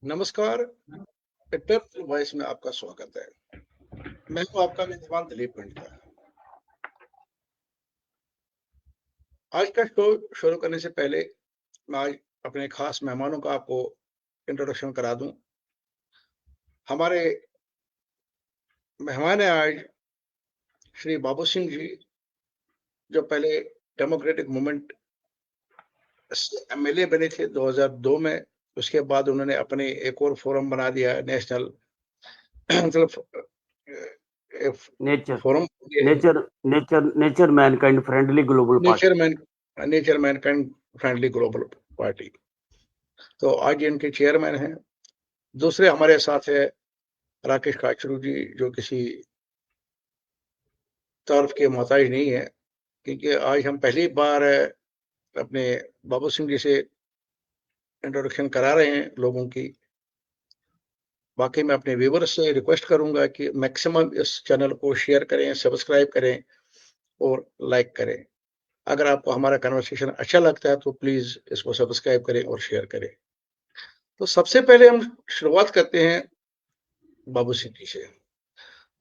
नमस्कार, इट्टर वॉइस में आपका स्वागत है। मैं हूँ आपका मेज़बान दिलीप पंडिता। आज का शो शुरू करने से पहले मैं आज अपने खास मेहमानों का आपको इंट्रोडक्शन करा दूँ। हमारे मेहमान हैं आज श्री बाबू सिंह जी, जो पहले डेमोक्रेटिक मूवमेंट से एमएलए बने थे 2002 में। उसके बाद उन्होंने अपने एक और फोरम बना दिया नेशनल मतलब एक nature forum nature nature nature Mankind friendly global nature party. Mankind friendly global party. तो आज ये इनके चेयरमैन हैं। दूसरे हमारे साथ है राकेश काचरू जी, जो किसी तारीफ के मोहताज नहीं है, क्योंकि आज हम पहली बार अपने बाबू सिंह जी से इंट्रोडक्शन करा रहे हैं लोगों की। बाकी मैं अपने व्यूवर्स से रिक्वेस्ट करूंगा कि मैक्सिमम इस चैनल को शेयर करें, सब्सक्राइब करें और लाइक करें। अगर आपको हमारा कन्वर्सेशन अच्छा लगता है तो प्लीज इसको सब्सक्राइब करें और शेयर करें। तो सबसे पहले हम शुरुआत करते हैं बाबू सिंह जी से।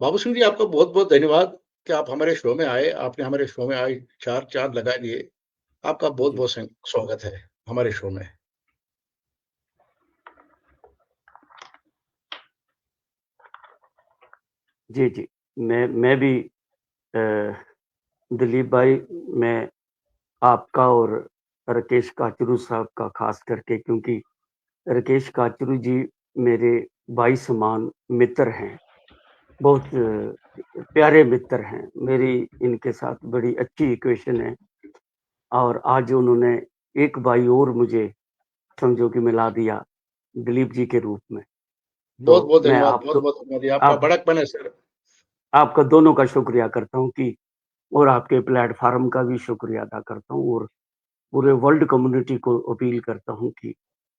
बाबू सिंह जी, आपका बहुत बहुत धन्यवाद कि आप हमारे शो में आए। आपने हमारे शो में आज 4 चाँद लगा दिए। आपका बहुत जी बहुत स्वागत है हमारे शो में। जी जी मैं भी दिलीप भाई, मैं आपका और राकेश काचरू साहब का खास करके, क्योंकि राकेश काचरू जी मेरे भाई समान मित्र हैं, बहुत प्यारे मित्र हैं। मेरी इनके साथ बड़ी अच्छी इक्वेशन है और आज उन्होंने एक भाई और मुझे समझो कि मिला दिया दिलीप जी के रूप में। बहुत तो बहुत मैं धन्यवाद, आप बहुत तो बहुत धन्यवाद। आपका आप बड़कपन है सर। आपका दोनों का शुक्रिया करता हूँ कि और आपके प्लेटफॉर्म का भी शुक्रिया अदा करता हूँ और पूरे वर्ल्ड कम्युनिटी को अपील करता हूँ कि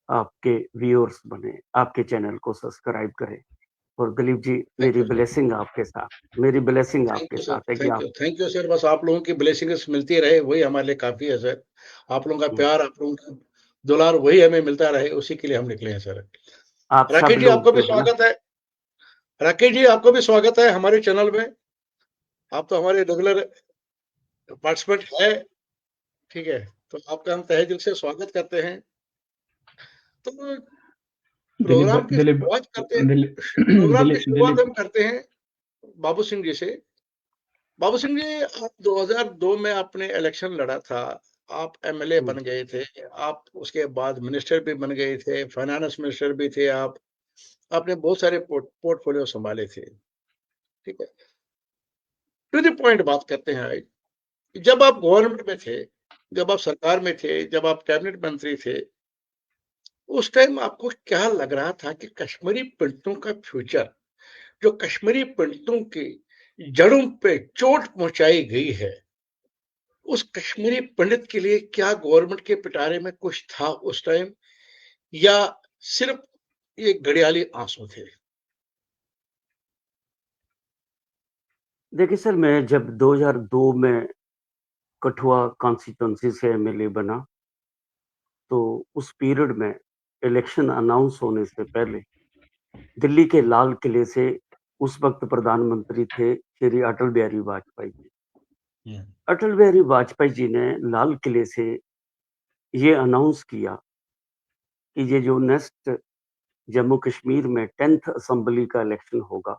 आपके व्यूअर्स बने, आपके चैनल को सब्सक्राइब करें। और दिलीप जी, थैंक मेरी यू सर। ब्लेसिंग आपके साथ, मेरी ब्लेसिंग थैंक आपके यू सर। साथ है कि आप थैंक यू सर। बस आप लोगों की ब्लेसिंग्स मिलती रहे, वही हमारे लिए काफी है सर। आप लोगों का हम्म, प्यार, आप लोगों का दुलार वही हमें मिलता रहे, उसी के लिए हम निकले हैं सर। आप सब राकेश जी, लोग आपको भी जो है ना। स्वागत है। राकेश जी, आपको भी स्वागत है हमारे चैनल में। आप तो हमारे रेगुलर पार्टिसिपेंट है। ठीक है, तो आपका हम तहे दिल से स्वागत करते हैं। तो दिलीप प्रोग्राम की दिलीप शुरुआत करते दिलीप प्रोग्राम की दिलीप शुरुआत दिलीप हम करते हैं बाबू सिंह जी से। बाबू सिंह जी, आप 2002 में आपने इलेक्शन लड़ा था। आप एमएलए हम्म, बन गए थे। आप उसके बाद मिनिस्टर भी बन गए थे, फाइनेंस मिनिस्टर भी थे आप। आपने बहुत सारे पोर्टफोलियो संभाले थे। ठीक है, टू द पॉइंट बात करते हैं आज। जब आप गवर्नमेंट में थे, जब आप सरकार में थे, जब आप कैबिनेट मंत्री थे, उस टाइम आपको क्या लग रहा था कि कश्मीरी पंडितों का फ्यूचर, जो कश्मीरी पंडितों की जड़ों पे चोट पहुंचाई गई है, उस कश्मीरी पंडित के लिए क्या गवर्नमेंट के पिटारे में कुछ था उस टाइम, या सिर्फ ये घड़ियाली आंसू थे? देखिए सर, मैं जब 2002 में कठुआ कॉन्स्टिट्यूंसी से एमएलए बना, तो उस पीरियड में इलेक्शन अनाउंस होने से पहले दिल्ली के लाल किले से उस वक्त प्रधानमंत्री थे श्री अटल बिहारी वाजपेयी जी। हम्म, अटल बिहारी वाजपेयी जी ने लाल किले से ये अनाउंस किया कि ये जो नेक्स्ट जम्मू कश्मीर में 10th असेंबली का इलेक्शन होगा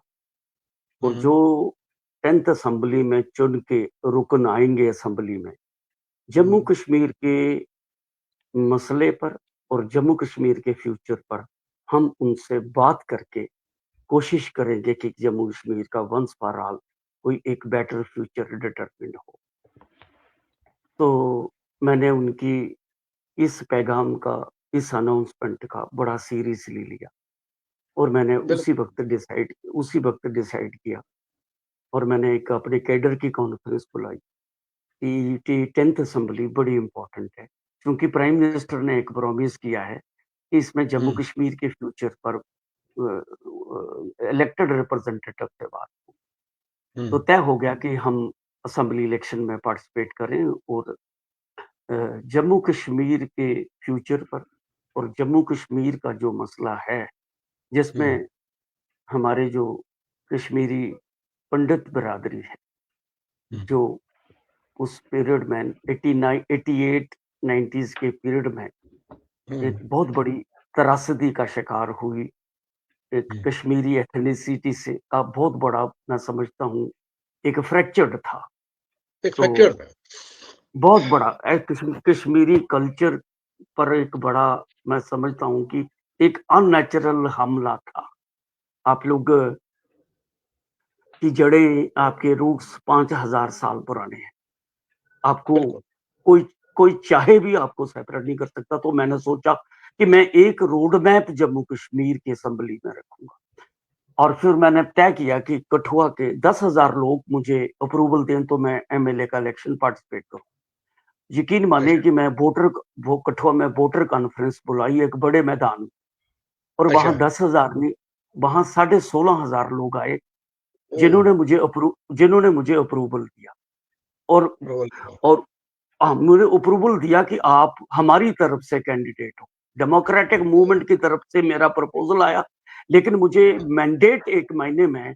और हम्म, जो 10th असेंबली में चुन के रुकन आएंगे असेंबली में, जम्मू हम्म, कश्मीर के मसले पर और जम्मू कश्मीर के फ्यूचर पर हम उनसे बात करके कोशिश करेंगे कि जम्मू कश्मीर का वंस फॉर ऑल कोई एक बेटर फ्यूचर डिटरमिन हो। तो मैंने उनकी इस पैगाम का, इस अनाउंसमेंट का बड़ा सीरियसली लिया और मैंने बिल्कुल। उसी वक्त डिसाइड किया और मैंने एक अपने कैडर की कॉन्फ्रेंस बुलाई कि 10th असेंबली बड़ी इंपॉर्टेंट है, क्योंकि प्राइम मिनिस्टर ने एक प्रॉमिस किया है कि इसमें जम्मू हम्म, कश्मीर के फ्यूचर पर इलेक्टेड रिप्रेजेंटेटिव से बात। तो हम्म, तय हो गया कि हम असेंबली इलेक्शन में पार्टिसिपेट करें और जम्मू कश्मीर के फ्यूचर पर और जम्मू कश्मीर का जो मसला है, जिसमें हमारे जो कश्मीरी पंडित बिरादरी है, जो उस पीरियड में 89 88 90s के पीरियड में एक बहुत बड़ी त्रासदी का शिकार हुई, एक कश्मीरी एथनिसिटी से का बहुत बड़ा, मैं समझता हूँ, एक फ्रैक्चर्ड था। एक फ्रैक्चर था। बहुत बड़ा कश्मीरी कल्चर पर एक बड़ा, मैं समझता हूँ कि एक अननेचुरल हमला था। आप लोग की जड़ें, आपके रूट्स 5000 साल पुराने हैं। आपको कोई चाहे भी आपको सेपरेट नहीं कर सकता। तो मैंने सोचा कि मैं एक रोड मैप जम्मू कश्मीर की असेंबली में रखूंगा, और फिर मैंने तय किया कि कठुआ के 10,000 लोग मुझे अप्रूवल दें तो मैं एमएलए का इलेक्शन पार्टिसिपेट करूं। यकीन माने कि मैं वो कठुआ में वोटर कॉन्फ्रेंस बुलाई एक बड़े मैदान में, और वहां 10,000 नहीं, वहां 16,500 लोग आए जिन्होंने मुझे अप्रूवल दिया। और मुझे अप्रूवल दिया कि आप हमारी तरफ से कैंडिडेट हो। डेमोक्रेटिक मूवमेंट की तरफ से मेरा प्रपोजल आया, लेकिन मुझे मैंडेट 1 महीने में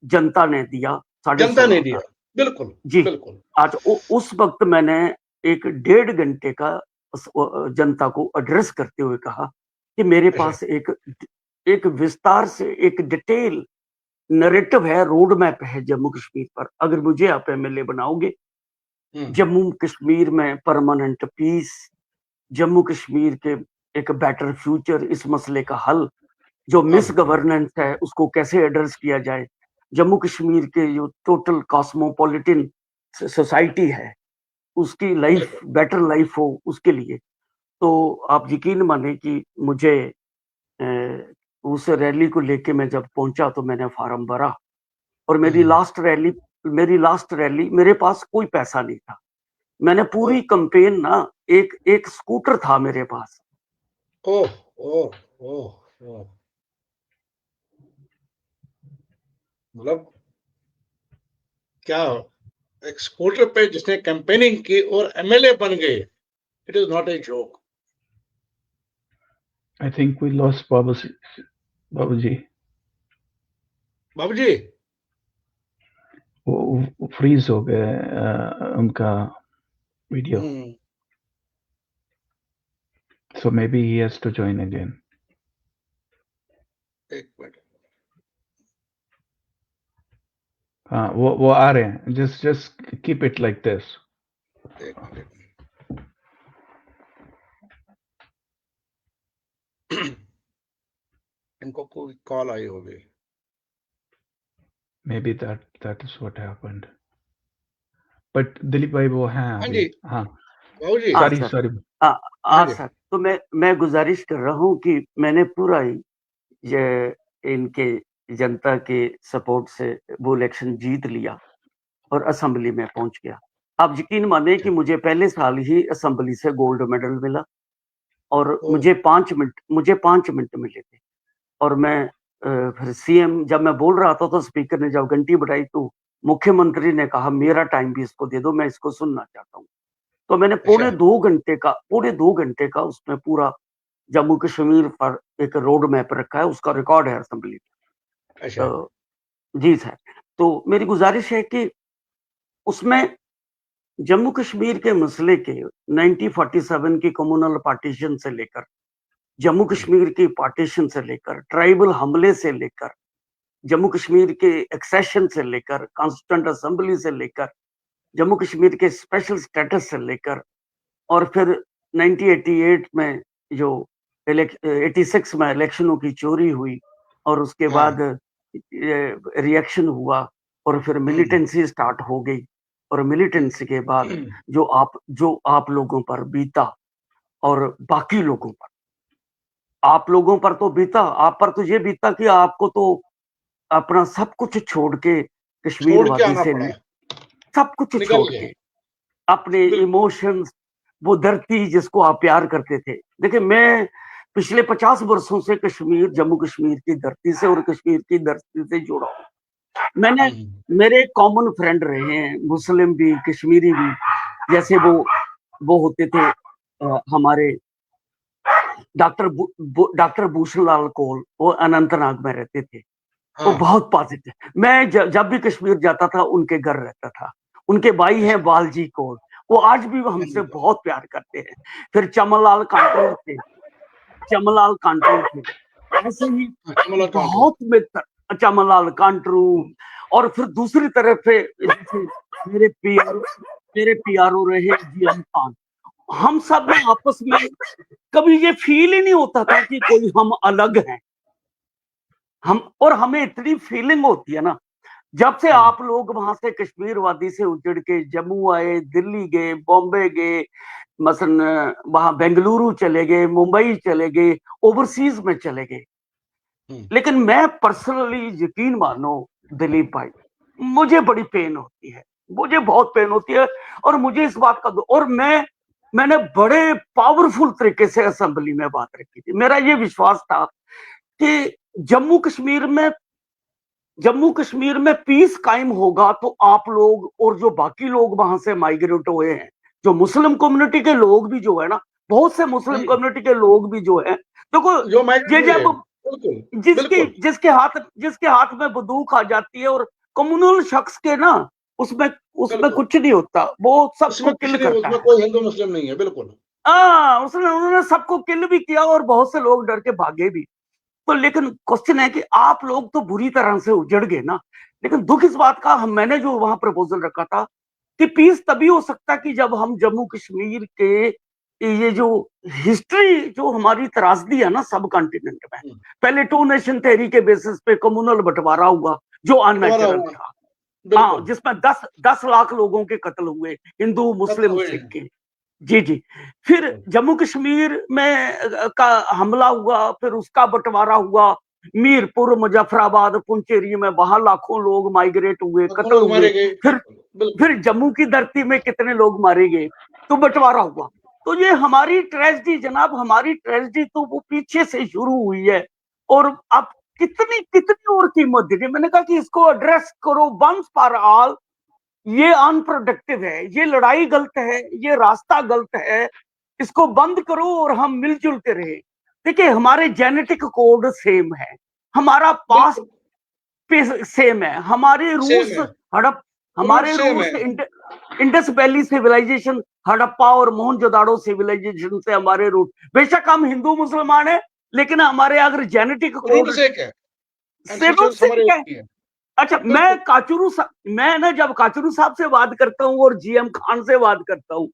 जनता ने दिया, 16,500। बिल्कुल जी, बिल्कुल। आज उस वक्त मैंने एक 1.5 घंटे का जनता को एड्रेस करते हुए कहा कि मेरे पास एक विस्तार से एक डिटेल नैरेटिव है, रोड मैप है जम्मू कश्मीर पर। अगर मुझे आप एमएलए बनाओगे, जम्मू कश्मीर में परमानेंट पीस, जम्मू कश्मीर के एक बेटर फ्यूचर, इस मसले का हल, जो मिस गवर्नेंस है उसको कैसे एड्रेस किया जाए, जम्मू कश्मीर के जो टोटल कॉस्मोपॉलिटन सोसाइटी है उसकी लाइफ, बेटर लाइफ हो उसके लिए। तो आप यकीन माने कि मुझे उस रैली को लेके मैं जब पहुंचा तो मैंने फार्म भरा, और मेरी लास्ट रैली मेरे पास कोई पैसा नहीं था। मैंने पूरी कैंपेन ना, एक स्कूटर था मेरे पास। ओह ओह ओह ओह, मतलब क्या, एक स्कूटर पे जिसने कैंपेनिंग की और एमएलए बन गए, it is not a joke. I think we lost बाबूजी। बाबूजी वो फ्रीज हो गए उनका video. So maybe he has to join again. एक मिनट, हाँ, वो आ रहे हैं। Just keep it like this. एक मिनट। इनको कोई कॉल आई होगी। Maybe that is what happened. But Dilip भाई वो हैं अभी। हाँ बाबूजी सॉरी। सर, तो मैं गुजारिश कर रहा हूँ कि मैंने पूरा ये इनके जनता के सपोर्ट से वो इलेक्शन जीत लिया और असेंबली में पहुंच गया। आप यकीन माने कि मुझे पहले साल ही असेंबली से गोल्ड मेडल मिला, और मुझे 5 मिनट मिले थे। और मैं फिर सीएम, जब मैं बोल रहा था तो स्पीकर ने जब घंटी बजाई तो मुख्यमंत्री ने कहा मेरा टाइम भी इसको दे दो, मैं इसको सुनना चाहता हूँ। तो मैंने पौने 2 घंटे का उसमें पूरा जम्मू कश्मीर पर एक रोड मैप रखा है, उसका रिकॉर्ड है असेंबली में। तो जी सर, तो मेरी गुजारिश है कि उसमें जम्मू कश्मीर के मसले के 1947 की कम्युनल पार्टीशन से लेकर, जम्मू कश्मीर की पार्टीशन से लेकर, ट्राइबल हमले से लेकर, जम्मू कश्मीर के एक्सेशन से लेकर, कॉन्स्टिट्यूएंट असेंबली से लेकर, जम्मू कश्मीर के स्पेशल स्टेटस से लेकर, और फिर 1988 में जो 86 में इलेक्शनों की चोरी हुई, और उसके बाद रिएक्शन हुआ, और फिर मिलिटेंसी स्टार्ट हो गई, और मिलिटेंसी के बाद जो आप लोगों पर बीता, और बाकी लोगों पर, आप लोगों पर तो बीता, आप पर तो ये बीता कि आपको तो अपना सब कुछ छोड़ के कश्मीर वादी से सब कुछ छोड़ के अपने इमोशंस, वो धरती जिसको आप प्यार करते थे। देखिए, मैं पिछले 50 वर्षों से जम्मू कश्मीर की धरती से और कश्मीर की धरती से जुड़ा हूँ। मेरे कॉमन फ्रेंड रहे हैं, मुस्लिम भी, कश्मीरी भी। जैसे वो होते थे हमारे डॉक्टर भूषण लाल कौल, वो अनंतनाग में रहते थे। वो हाँ बहुत पॉजिटिव, मैं जब भी कश्मीर जाता था उनके घर रहता था। उनके भाई हैं बालजी कौल, वो आज भी हमसे बहुत प्यार करते हैं। फिर चमनलाल कांटू थे, ऐसे ही बहुत मित्र, चमनलाल कांटू। और फिर दूसरी तरफ से मेरे पीआरओ रहे जीएम खान। हम सब में आपस में कभी ये फील ही नहीं होता था कि कोई हम अलग हैं। और हमें इतनी फीलिंग होती है ना, जब से आप लोग वहां से कश्मीर वादी से उजड़ के जम्मू आए, दिल्ली गए, बॉम्बे गए, मसलन वहां बेंगलुरु चले गए, मुंबई चले गए, ओवरसीज में चले गए। लेकिन मैं पर्सनली यकीन मानो दिलीप भाई, मुझे बड़ी पेन होती है, मुझे बहुत पेन होती है। और मुझे इस बात का, और मैंने बड़े पावरफुल तरीके से असेंबली में बात रखी थी। मेरा ये विश्वास था कि जम्मू कश्मीर में पीस कायम होगा तो आप लोग और जो बाकी लोग वहां से माइग्रेट हुए हैं, जो मुस्लिम कम्युनिटी के लोग भी जो है ना, बहुत से मुस्लिम कम्युनिटी के लोग भी जो है, देखो ये जब जिसके हाथ में बंदूक आ जाती है और कम्युनल शख्स के ना, उसमें कुछ नहीं होता, वो सबको किल करता है। कोई हिंदू मुस्लिम नहीं है, बिल्कुल। उन्होंने सबको किल भी किया और बहुत से लोग डर के भागे भी। तो लेकिन क्वेश्चन है कि आप लोग तो बुरी तरह से उजड़ गए ना। लेकिन दुख इस बात का, मैंने जो वहां प्रपोजल रखा था कि पीस तभी हो सकता कि जब हम जम्मू कश्मीर के ये जो हिस्ट्री जो हमारी त्रासदी है ना सब कॉन्टिनेंट में, पहले 2 नेशन थ्योरी के बेसिस पे कम्युनल बंटवारा हुआ जो अननेचुरल था, हाँ, जिसमें 10 लाख लोगों के कत्ल हुए, हिंदू मुस्लिम सिख के। जी। फिर जम्मू कश्मीर में का हमला हुआ, फिर उसका बंटवारा हुआ, मीरपुर, मुजफ्फराबाद, पुंचेरी में वहां लाखों लोग माइग्रेट हुए, कत्ल हुए। फिर जम्मू की धरती में कितने लोग मारे गए, तो बंटवारा हुआ। तो ये हमारी ट्रेजेडी जनाब, हमारी ट्रेजेडी तो वो पीछे से शुरू हुई है। और अब कितनी और कीमत दी। मैंने कहा कि इसको एड्रेस करो वंस फॉर ऑल। ये अनप्रोडक्टिव है, ये लड़ाई गलत है, ये रास्ता गलत है, इसको बंद करो और हम मिलजुल के रहे। देखिए हमारे जेनेटिक कोड सेम है, हमारा पास्ट सेम है, हमारे roots Indus valley civilization, Harappa और मोहनजोदाड़ो सिविलाइजेशन से हमारे रूट। बेशक हम हिंदू मुसलमान है, लेकिन हमारे अगर जेनेटिक कोड है। अच्छा, मैं ना जब काचरू साहब से बात करता हूँ और जीएम खान से बात करता हूँ,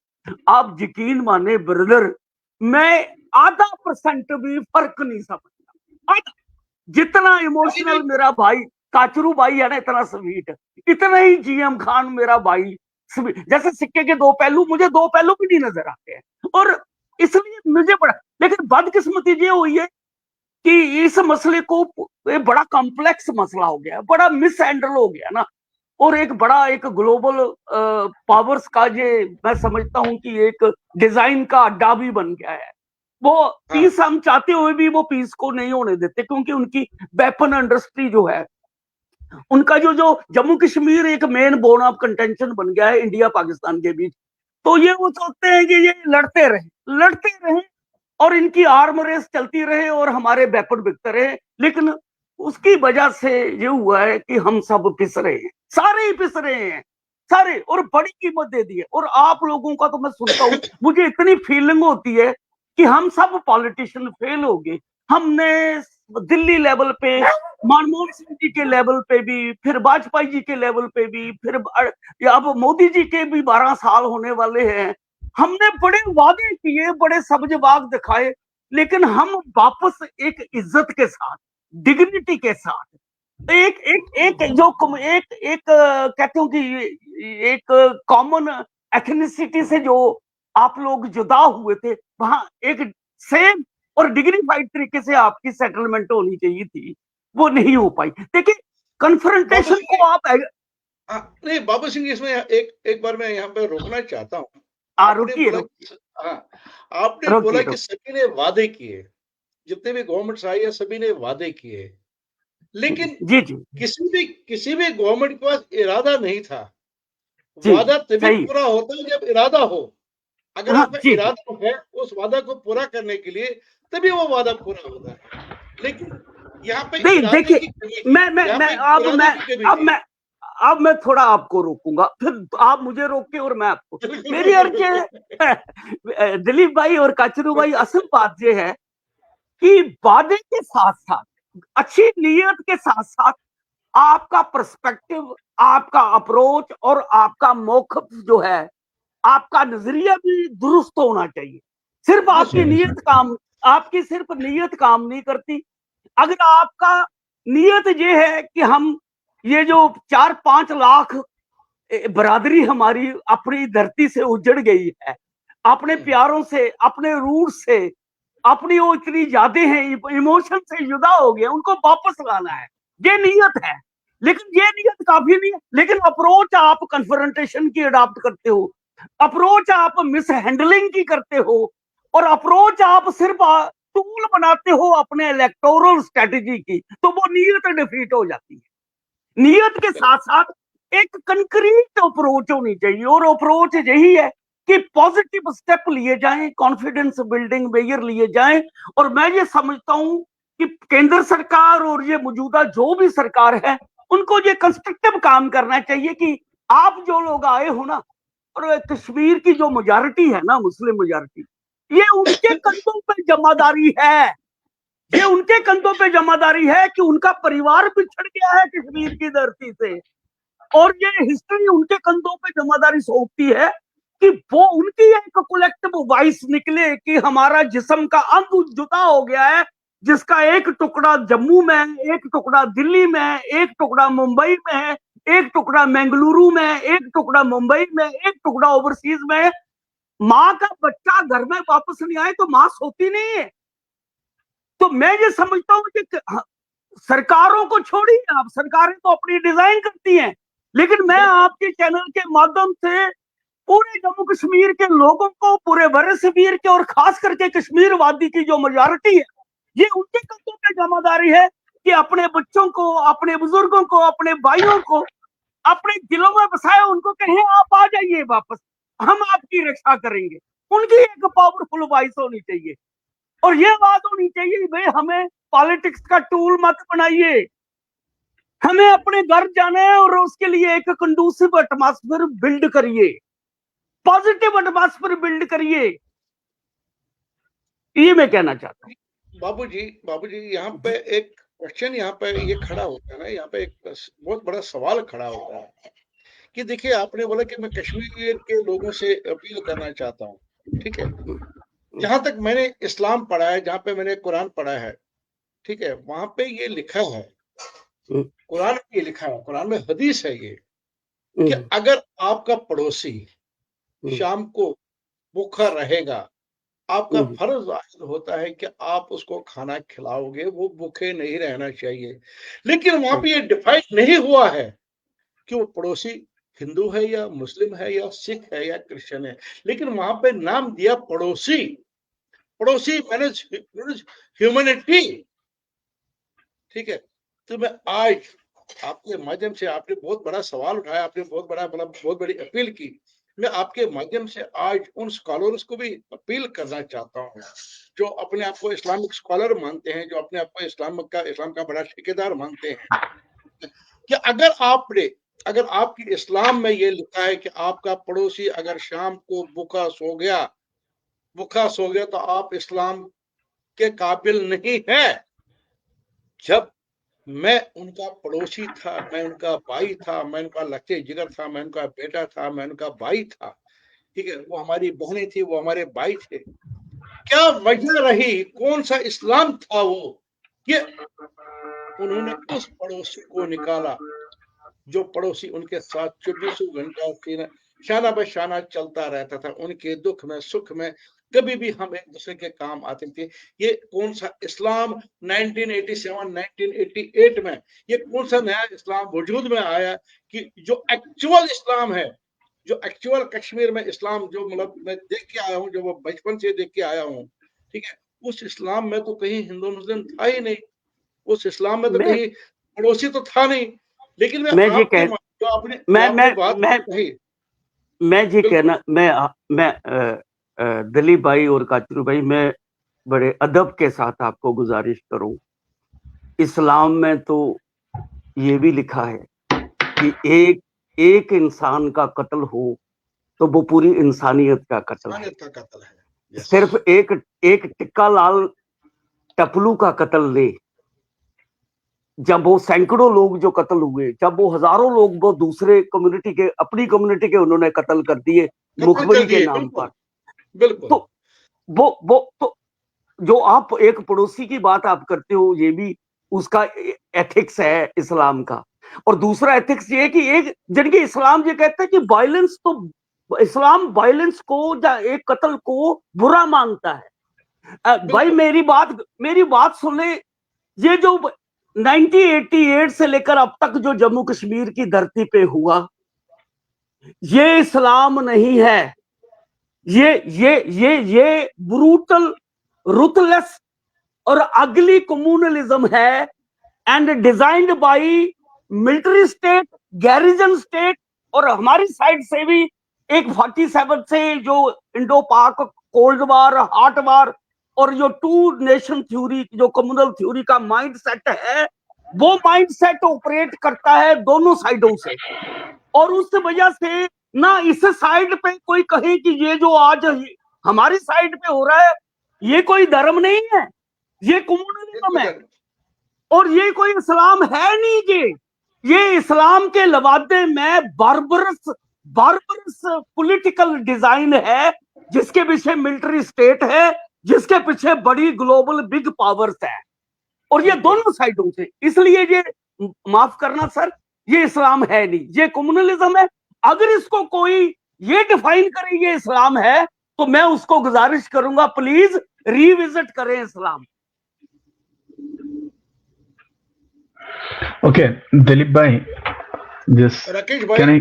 आप यकीन माने ब्रदर, मैं 0.5% भी फर्क नहीं समझता। जितना इमोशनल मेरा भाई काचरू भाई है ना, इतना स्वीट, इतना ही जीएम खान मेरा भाई स्वीट। जैसे सिक्के के 2 पहलू, मुझे 2 पहलू भी नहीं नजर आते हैं। और इसलिए मुझे बड़ा, लेकिन बदकिस्मती ये हुई है कि इस मसले को बड़ा कॉम्प्लेक्स मसला हो गया, बड़ा मिस हैंडल हो गया ना। और एक ग्लोबल पावर्स का ये मैं समझता हूं कि एक डिजाइन का अड्डा भी बन गया है। वो पीस हम चाहते हुए भी वो पीस को नहीं होने देते, क्योंकि उनकी वेपन इंडस्ट्री जो है, उनका जो जम्मू कश्मीर एक मेन बोन ऑफ कंटेंशन बन गया है इंडिया पाकिस्तान के बीच। तो ये वो सोचते हैं कि ये लड़ते रहे और इनकी आर्म रेस चलती रहे और हमारे वेपन बिकते रहे। लेकिन उसकी वजह से ये हुआ है कि हम सब पिस रहे हैं, सारे ही पिस रहे हैं, सारे, और बड़ी कीमत दे दी है। और आप लोगों का तो मैं सुनता हूँ, मुझे इतनी फीलिंग होती है कि हम सब पॉलिटिशियन फेल हो गए। हमने दिल्ली लेवल पे, मनमोहन सिंह जी के लेवल पे भी, फिर वाजपेयी जी के लेवल पे भी, फिर अब मोदी जी के भी 12 साल होने वाले हैं। हमने बड़े वादे किए, बड़े सब्ज बाग दिखाए, लेकिन हम वापस एक इज्जत के साथ, डिग्निटी के साथ, कहते हूँ कि एक कॉमन एथनिसिटी से जो आप लोग जुदा हुए थे, वहां एक सेम और डिग्निफाइड तरीके से आपकी सेटलमेंट होनी चाहिए थी, वो नहीं हो पाई। देखिए कन्फ्रंटेशन को आप नहीं बाबू सिंह, इसमें एक बार मैं यहाँ पे रोकना चाहता हूँ। आपने बोला कि सभी ने वादे किए, जितने भी गवर्नमेंट्स आई है सभी ने वादे किए, लेकिन किसी भी गवर्नमेंट के पास इरादा नहीं था। वादा तभी पूरा होता है जब इरादा हो। अगर हाँ आपका जी इरादा है उस वादा को पूरा करने के लिए, तभी वो वादा पूरा होता है। लेकिन यहाँ पे नहीं, इरादे देखिए की कमी थी, यहाँ पे इरादे की कमी थी। अब मैं थोड़ा आपको रोकूंगा, फिर आप मुझे रोके और मैं आपको। मेरी अर्ज है दिलीप भाई और काचरू भाई, असल बात यह है कि वादे के साथ साथ, अच्छी नीयत के साथ साथ आपका पर्सपेक्टिव, आपका अप्रोच और आपका मौक़िफ़ जो है, आपका नजरिया भी दुरुस्त होना चाहिए। सिर्फ आपकी सिर्फ नीयत काम नहीं करती। अगर आपका नीयत ये है कि हम ये जो 4-5 लाख बरादरी हमारी अपनी धरती से उजड़ गई है, अपने प्यारों से, अपने रूट से, अपनी वो इतनी यादें हैं, इमोशन से जुदा हो गए, उनको वापस लाना है, ये नीयत है। लेकिन ये नीयत काफी नहीं है। लेकिन अप्रोच आप कन्फ्रंटेशन की अडॉप्ट करते हो, अप्रोच आप मिस हैंडलिंग की करते हो, और अप्रोच आप सिर्फ टूल बनाते हो अपने इलेक्टोरल स्ट्रेटेजी की, तो वो नीयत डिफीट हो जाती है। नीयत के साथ साथ एक कंक्रीट अप्रोच होनी चाहिए, और अप्रोच यही है कि पॉजिटिव स्टेप लिए जाएं, कॉन्फिडेंस बिल्डिंग मेजर लिए जाएं। और मैं ये समझता हूं कि केंद्र सरकार और ये मौजूदा जो भी सरकार है, उनको ये कंस्ट्रक्टिव काम करना चाहिए कि आप जो लोग आए हो ना, और कश्मीर की जो मेजॉरिटी है ना, मुस्लिम मेजॉरिटी, ये उनके कंधों पे जमादारी है, ये उनके कंधों पे जमादारी है कि उनका परिवार बिछड़ गया है कश्मीर की धरती से, और ये हिस्ट्री उनके कंधों पे जमादारी सौंपती है कि वो उनकी एक कलेक्टिव वॉइस निकले कि हमारा जिस्म का अंग जुदा हो गया है, जिसका एक टुकड़ा जम्मू में है, एक टुकड़ा दिल्ली में है, एक टुकड़ा मुंबई में है, एक टुकड़ा बेंगलुरु में है, एक टुकड़ा मुंबई में, एक टुकड़ा ओवरसीज में है। माँ का बच्चा घर में वापस नहीं आए तो माँ सोती नहीं है। तो मैं ये समझता हूँ कि सरकारों को छोड़िए, आप सरकारें तो अपनी डिजाइन करती हैं, लेकिन मैं आपके चैनल के माध्यम से पूरे जम्मू कश्मीर के लोगों को, पूरे बरसबीर के और खास करके कश्मीर वादी की जो मेजॉरिटी है, ये उनके कंधों पे जिम्मेदारी है कि अपने बच्चों को, अपने बुजुर्गों को, अपने भाइयों को अपने दिलों में बसाए, उनको कहें आप आ जाइए वापस, हम आपकी रक्षा करेंगे। उनकी एक पावरफुल वॉइस होनी चाहिए, और ये बात होनी चाहिए भाई हमें पॉलिटिक्स का टूल मत बनाइए, हमें अपने घर जाना है और उसके लिए एक कंडूसिव एटमॉस्फेयर बिल्ड करिए, पॉजिटिव एटमॉस्फेयर बिल्ड करिए। ये मैं कहना चाहता हूँ। बाबूजी यहाँ पे एक क्वेश्चन यहाँ पे ये खड़ा होता है ना, यहाँ पे एक बहुत बड़ा सवाल खड़ा होता है कि देखिए, आपने बोला कि मैं कश्मीर के लोगों से अपील करना चाहता हूँ, ठीक है। जहां तक मैंने इस्लाम पढ़ा है, जहां पे मैंने कुरान पढ़ा है, ठीक है, वहां पे ये लिखा है, कुरान में ये लिखा है, कुरान में हदीस है ये, कि अगर आपका पड़ोसी शाम को भूखा रहेगा, आपका फर्ज जाहिर होता है कि आप उसको खाना खिलाओगे, वो भूखे नहीं रहना चाहिए। लेकिन वहां पे ये डिफाइन नहीं हुआ है कि वो पड़ोसी हिंदू है या मुस्लिम है या सिख है या क्रिश्चियन है, लेकिन वहां पे नाम दिया पड़ोसी। पड़ोसी मैंने ह्यूमैनिटी, ठीक है। तो मैं आज आपके माध्यम से, आपने बहुत बड़ा सवाल उठाया, आपने बहुत बड़ा मतलब बहुत बड़ी अपील की, मैं आपके माध्यम से आज उन स्कॉलर्स को भी अपील करना चाहता हूँ जो अपने आप को इस्लामिक स्कॉलर मानते हैं, जो अपने आप को इस्लाम का बड़ा ठेकेदार मानते हैं, कि अगर आपकी इस्लाम में ये लिखा है कि आपका पड़ोसी अगर शाम को भूखा सो गया तो आप इस्लाम के काबिल नहीं है। जब मैं उनका पड़ोसी था, मैं उनका भाई था, मैं उनका लक्ष्य जिगर था, मैं उनका बेटा था, मैं उनका भाई था, ठीक है, वो हमारी बहनें थी, वो हमारे भाई थे। क्या वजह रही, कौन सा इस्लाम था वो, ये उन्होंने उस पड़ोसी को निकाला जो पड़ोसी उनके साथ 24 घंटा शाना बशाना चलता रहता था, उनके दुख में सुख में कभी भी हम एक दूसरे के काम आते थे। ये कौन सा इस्लाम 1987 1988 में ये कौन सा नया इस्लाम वजूद में आया कि जो एक्चुअल इस्लाम है, जो एक्चुअल कश्मीर में इस्लाम, जो मतलब मैं देख के आया हूँ, जो वो बचपन से देख के आया हूँ, ठीक है, उस इस्लाम में तो कहीं हिंदू मुस्लिम था ही नहीं, उस इस्लाम में तो कहीं पड़ोसी तो था नहीं। लेकिन मैं आपके जो आपने बात कही, मैं ये कहना, मैं दिलीप भाई और काचरू भाई, मैं बड़े अदब के साथ आपको गुजारिश करूं, इस्लाम में तो ये भी लिखा है कि एक इंसान का कत्ल हो तो वो पूरी इंसानियत का कत्ल है। इंसानियत का कत्ल है। Yes. सिर्फ एक टिक्का लाल टपलू का कत्ल ले, जब वो सैकड़ों लोग जो कत्ल हुए, जब वो हजारों लोग वो दूसरे कम्युनिटी के, अपनी कम्युनिटी के उन्होंने कत्ल कर दिए मुखबरी के नाम पर, बिल्कुल। तो वो तो जो आप एक पड़ोसी की बात आप करते हो, ये भी उसका एथिक्स है इस्लाम का। और दूसरा एथिक्स ये है कि एक जिनके इस्लाम ये कहता है कि वायलेंस, तो इस्लाम वायलेंस को या एक कत्ल को बुरा मानता है। भाई मेरी बात सुन ले, ये जो 1988 से लेकर अब तक जो जम्मू कश्मीर की धरती पे हुआ, ये इस्लाम नहीं है, ये ब्रूटल, रुथलेस और अगली कम्युनलिज्म है, and designed bye military state, garrison state, और हमारी साइड से भी एक 47 से जो इंडो पाक कोल्ड वार, हॉट वार, और जो टू नेशन थ्योरी, जो कम्युनल थ्योरी का माइंड सेट है, वो माइंड सेट ऑपरेट करता है दोनों साइडों से। और उस वजह से ना इस साइड पे कोई कहे कि ये जो आज हमारी साइड पे हो रहा है ये कोई धर्म नहीं है, ये कम्युनलिज्म है, और ये कोई इस्लाम है नहीं। ये इस्लाम के लवादे में बार्बरस पॉलिटिकल डिजाइन है, जिसके पीछे मिलिट्री स्टेट है, जिसके पीछे बड़ी ग्लोबल बिग पावर्स है, और ये दोनों साइडों से। इसलिए ये, माफ करना सर, ये इस्लाम है नहीं, ये कम्युनलिज्म है। अगर इसको कोई ये डिफाइन करे ये इस्लाम है, तो मैं उसको गुजारिश करूंगा प्लीज रिविजिट करें इस्लाम। ओके दिलीप भाई, राकेश भाई,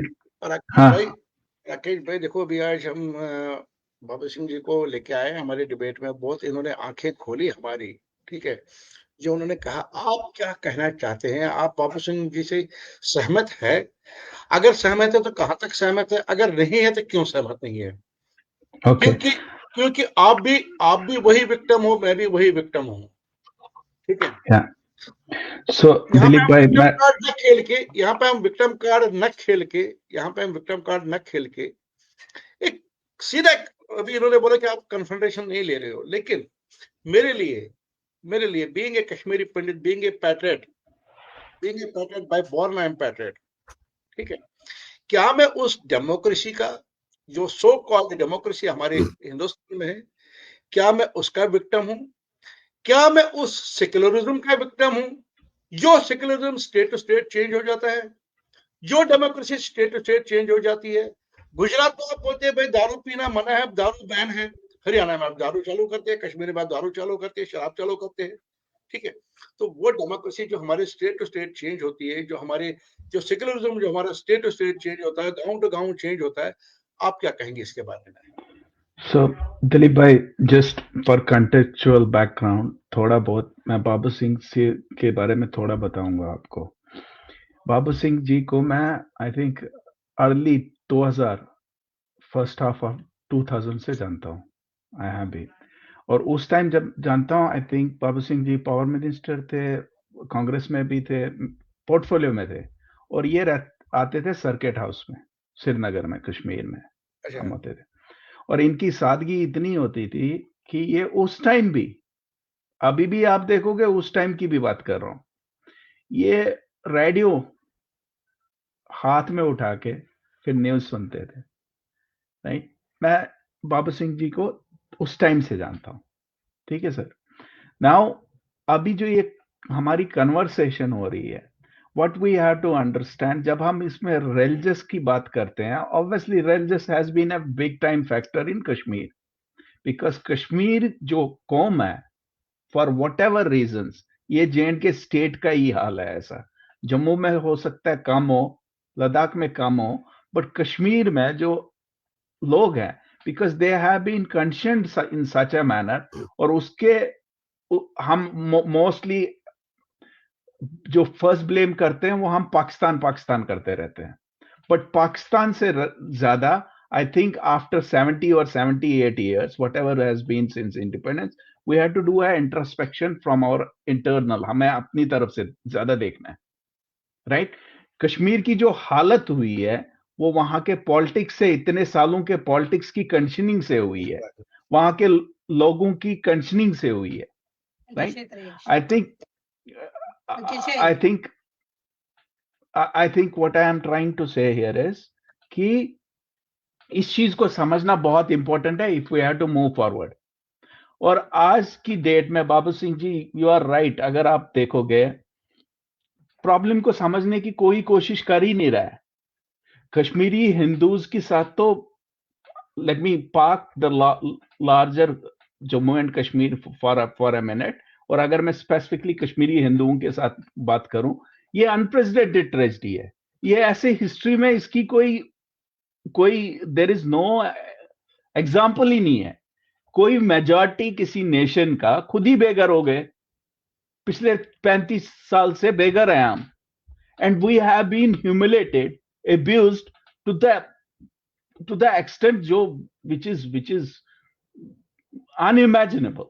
राकेश भाई देखो, अभी आज हम बाबा सिंह जी को लेके आए हमारे डिबेट में, बहुत इन्होंने आंखें खोली हमारी, ठीक है। जो उन्होंने कहा, आप क्या कहना चाहते हैं, आप बाबा सिंह जी से सहमत है? अगर सहमत है तो कहां तक सहमत है, अगर नहीं है तो क्यों सहमत नहीं है? क्योंकि आप भी वही विक्टिम हो, मैं भी वही विक्टिम हूं, ठीक है। सो दिलीप भाई, यहाँ पे हम विक्टिम कार्ड न खेल के एक सीधा, अभी इन्होंने बोला कि आप कन्फ्रंटेशन नहीं ले रहे हो, लेकिन मेरे लिए being a Kashmiri Pandit, being a patriot by born, I am patriot, ठीक है। क्या मैं उस डेमोक्रेसी का, जो सो कॉल्ड डेमोक्रेसी हमारे हिंदुस्तान में है, क्या मैं उसका विक्टिम हूं? क्या मैं उस सेक्युलरिज्म का विक्टिम हूं, जो secularism state to state change हो जाता है, जो democracy state to state change हो जाती है? गुजरात में आप बोलते हैं भाई दारू पीना मना है, दारू बैन है, हरियाणा में आप दारू चालू करते हैं, कश्मीर में आप दारू चालू करते हैं, शराब चालू करते हैं, ठीक है। तो वो डेमोक्रेसी जो हमारे स्टेट टू स्टेट चेंज होती है, जो सेक्युलरिज्म जो हमारा स्टेट टू स्टेट चेंज होता है, गांव टू गांव चेंज होता है, आप क्या कहेंगे इसके बारे में? सो दिलीप भाई, जस्ट फॉर कंटेक्चुअल बैकग्राउंड, थोड़ा बहुत मैं बाबा सिंह के बारे में थोड़ा बताऊंगा आपको। बाबा सिंह जी को मैं I think early 2000, first half of 2000 से जानता हूँ, आई हैव बीन। और उस टाइम जब जानता हूँ, I think Baba Singh ji power minister थे, कांग्रेस में भी थे, पोर्टफोलियो में थे, और ये आते थे सर्किट हाउस में श्रीनगर में, कश्मीर में हम होते थे। और इनकी सादगी इतनी होती थी कि ये उस टाइम भी, अभी भी आप देखोगे, उस टाइम की भी बात कर रहा हूं, ये रेडियो हाथ में उठा के फिर न्यूज सुनते थे। नहीं, मैं बाबा सिंह जी को उस टाइम से जानता हूं, ठीक है सर। नाउ अभी जो ये हमारी कन्वर्सेशन हो रही है, what we have to understand, जब हम इसमें रिलीजियस की बात करते हैं, obviously religious has been a big time factor in Kashmir, because Kashmir जो कौम है, फॉर वट एवर रीजन्स, ये जे&के स्टेट का ही हाल है ऐसा। जम्मू में हो सकता है कम हो, लद्दाख में कम हो, बट कश्मीर में जो लोग हैं, because they have been conditioned in such a manner, और उसके हम मोस्टली जो फर्स्ट ब्लेम करते हैं वो हम पाकिस्तान करते रहते हैं, बट पाकिस्तान से ज्यादा I think after 70 or 78 years, whatever has been since independence, we have to do an introspection from our internal. हमें अपनी तरफ से ज्यादा देखना है, right? कश्मीर की जो हालत हुई है वो वहां के पॉलिटिक्स से, इतने सालों के पॉलिटिक्स की कंडीशनिंग से हुई है, वहां के लोगों की कंडीशनिंग से हुई है, right? I think what I am trying to say here is कि इस चीज को समझना बहुत इंपॉर्टेंट है if we have to move forward. और आज की डेट में Babu Singh ji, you are right, अगर आप देखोगे प्रॉब्लम को समझने की कोई कोशिश कर ही नहीं रहा है। कश्मीरी हिंदूज के साथ तो let me park the larger Jammu and Kashmir for a minute, और अगर मैं स्पेसिफिकली कश्मीरी हिंदुओं के साथ बात करूं, ये अनप्रेसिडेंटेड ट्रेजेडी है। ये ऐसे हिस्ट्री में इसकी कोई देयर इज नो एग्जाम्पल ही नहीं है। कोई मेजॉरिटी किसी नेशन का खुद ही बेघर हो गए, पिछले 35 साल से बेघर हैं हम, and we have been humiliated, abused to the extent जो which is unimaginable।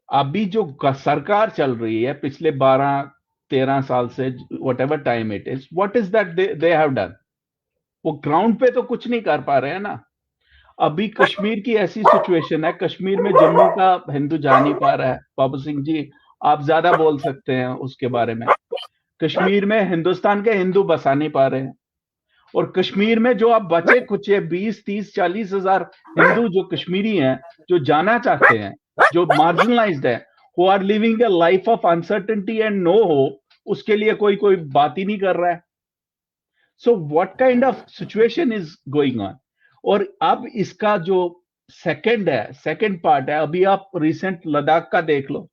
अभी जो सरकार चल रही है पिछले 12-13 साल से, whatever time it is, what is that they have done? वो ग्राउंड पे तो कुछ नहीं कर पा रहे हैं ना। अभी कश्मीर की ऐसी सिचुएशन है, कश्मीर में जम्मू का हिंदू जा नहीं पा रहा है। बाबू सिंह जी, आप ज्यादा बोल सकते हैं उसके बारे में। कश्मीर में हिंदुस्तान के हिंदू बसा नहीं पा रहे हैं, और कश्मीर में जो अब बचे कुछ 20-30-40 हजार हिंदू जो कश्मीरी हैं, जो जाना चाहते हैं, जो मार्जिनलाइज्ड है, who are living a life of uncertainty and no hope, उसके लिए कोई बात ही नहीं कर रहा है। So what kind of situation is going on. और अब इसका जो सेकंड पार्ट है, अभी आप रिसेंट लद्दाख का देख लो।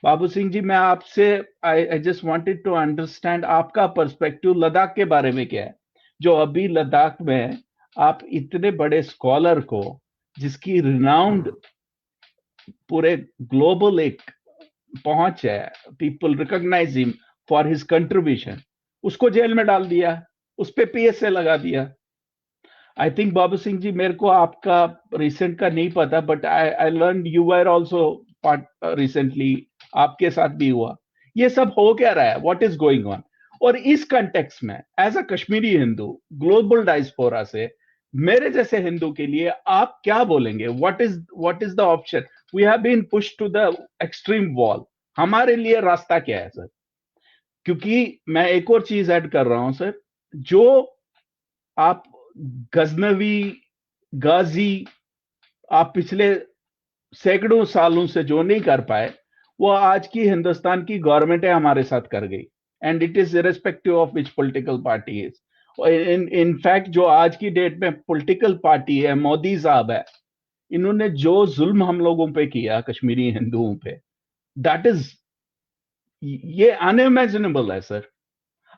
बाबू सिंह जी, मैं आपसे I just wanted to understand आपका पर्सपेक्टिव लद्दाख के बारे में क्या है। जो अभी लद्दाख में आप इतने बड़े स्कॉलर को, जिसकी रिनाउंड पूरे ग्लोबल एक पहुंच है, people recognize him for his contribution, उसको जेल में डाल दिया, उस पे PSA लगा दिया। आई थिंक बाबू सिंह जी, मेरे को आपका रिसेंट का नहीं पता, but I learn you were also part recently, आपके साथ भी हुआ। ये सब हो क्या रहा है, व्हाट इज गोइंग ऑन? और इस कंटेक्स्ट में as a Kashmiri Hindu global diaspora से, मेरे जैसे हिंदू के लिए आप क्या बोलेंगे? What is the option? We have been pushed to the extreme wall. हमारे लिए रास्ता क्या है सर? क्योंकि मैं एक और चीज ऐड कर रहा हूं सर, जो आप गजनवी, गाजी, आप पिछले सैकड़ों सालों से जो नहीं कर पाए, वो आज की हिंदुस्तान की गवर्नमेंट है हमारे साथ कर गई, and it is irrespective of which political party is. In fact जो आज की डेट में पॉलिटिकल पार्टी है, मोदी साहब है, इन्होंने जो जुल्म हम लोगों पे किया कश्मीरी हिंदुओं पे, दैट इज, ये अनइमेजिनेबल है सर।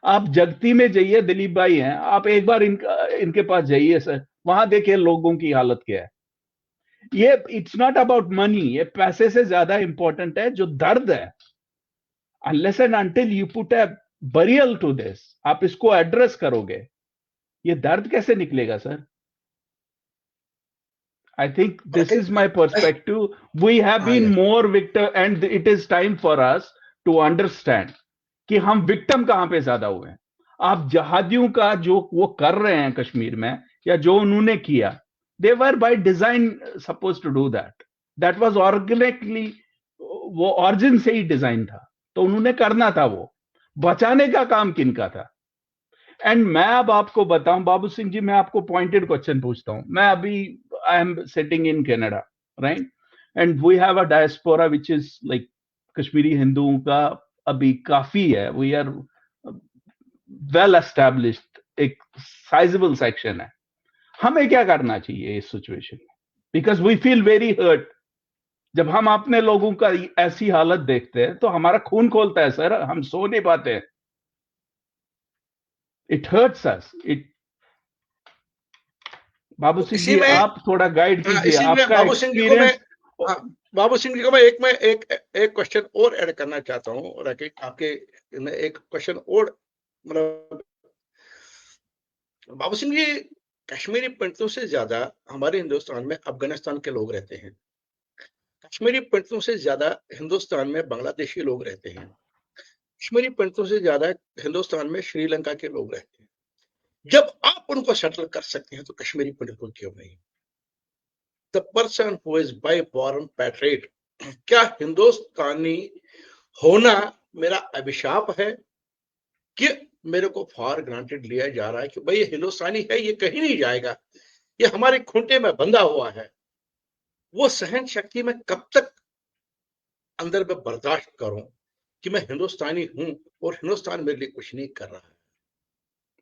आप जगती में जाइए, दिलीप भाई हैं, आप एक बार इनके पास जाइए सर, वहां देखिए लोगों की हालत क्या है। ये इट्स नॉट अबाउट मनी, ये पैसे से ज्यादा इंपॉर्टेंट है जो दर्द है। Unless and until you put a burial to this, आप इसको एड्रेस करोगे, ये दर्द कैसे निकलेगा सर? I think this is my perspective. We have been more victim, and it is time for us to understand कि हम विक्टिम कहां पे ज्यादा हुए हैं। आप जहादियों का जो वो कर रहे हैं कश्मीर में, या जो उन्होंने किया, they were by design supposed to do that. That was organically, वो origin से ही डिजाइन था, तो उन्होंने करना था। वो बचाने का काम किनका था? एंड मैं अब आपको बताऊं बाबू सिंह जी, मैं आपको पॉइंटेड क्वेश्चन पूछता हूं। मैं अभी I am sitting in Canada, right, and we have a diaspora which is like, Kashmiri हिंदुओं का अभी काफी है, वी आर वेल एस्टैब्लिश्ड, एक साइजेबल सेक्शन है। हमें क्या करना चाहिए इस सिचुएशन में? Because we feel very hurt. जब हम अपने लोगों का ऐसी हालत देखते हैं तो हमारा खून खोलता है सर, हम सो नहीं पाते हैं। It hurts us. बाबू सिंह जी, आप थोड़ा गाइड कीजिए, आपका एक्सपीरियंस। बाबू सिंह जी को मैं एक क्वेश्चन और ऐड करना चाहता हूँ राकेश, आपके एक क्वेश्चन और, मतलब बाबू सिंह जी, कश्मीरी पंडितों से ज्यादा हमारे हिंदुस्तान में अफगानिस्तान के लोग रहते हैं। कश्मीरी पंडितों से ज्यादा हिंदुस्तान में बांग्लादेशी लोग रहते हैं। कश्मीरी पंडितों से ज्यादा हिंदुस्तान में श्रीलंका के लोग रहते हैं। जब आप उनको सेटल कर सकते हैं तो कश्मीरी पंडित को क्यों नहीं? The person who is by born patriot, क्या हिंदुस्तानी होना मेरा अभिशाप है कि मेरे को फॉर ग्रांटेड लिया जा रहा है कि भाई ये हिंदुस्तानी है, ये कहीं नहीं जाएगा, ये हमारे खूंटे में बंधा हुआ है? वो सहन शक्ति में कब तक अंदर में बर्दाश्त करूं कि मैं हिंदुस्तानी हूं और हिंदुस्तान मेरे लिए कुछ नहीं कर रहा है?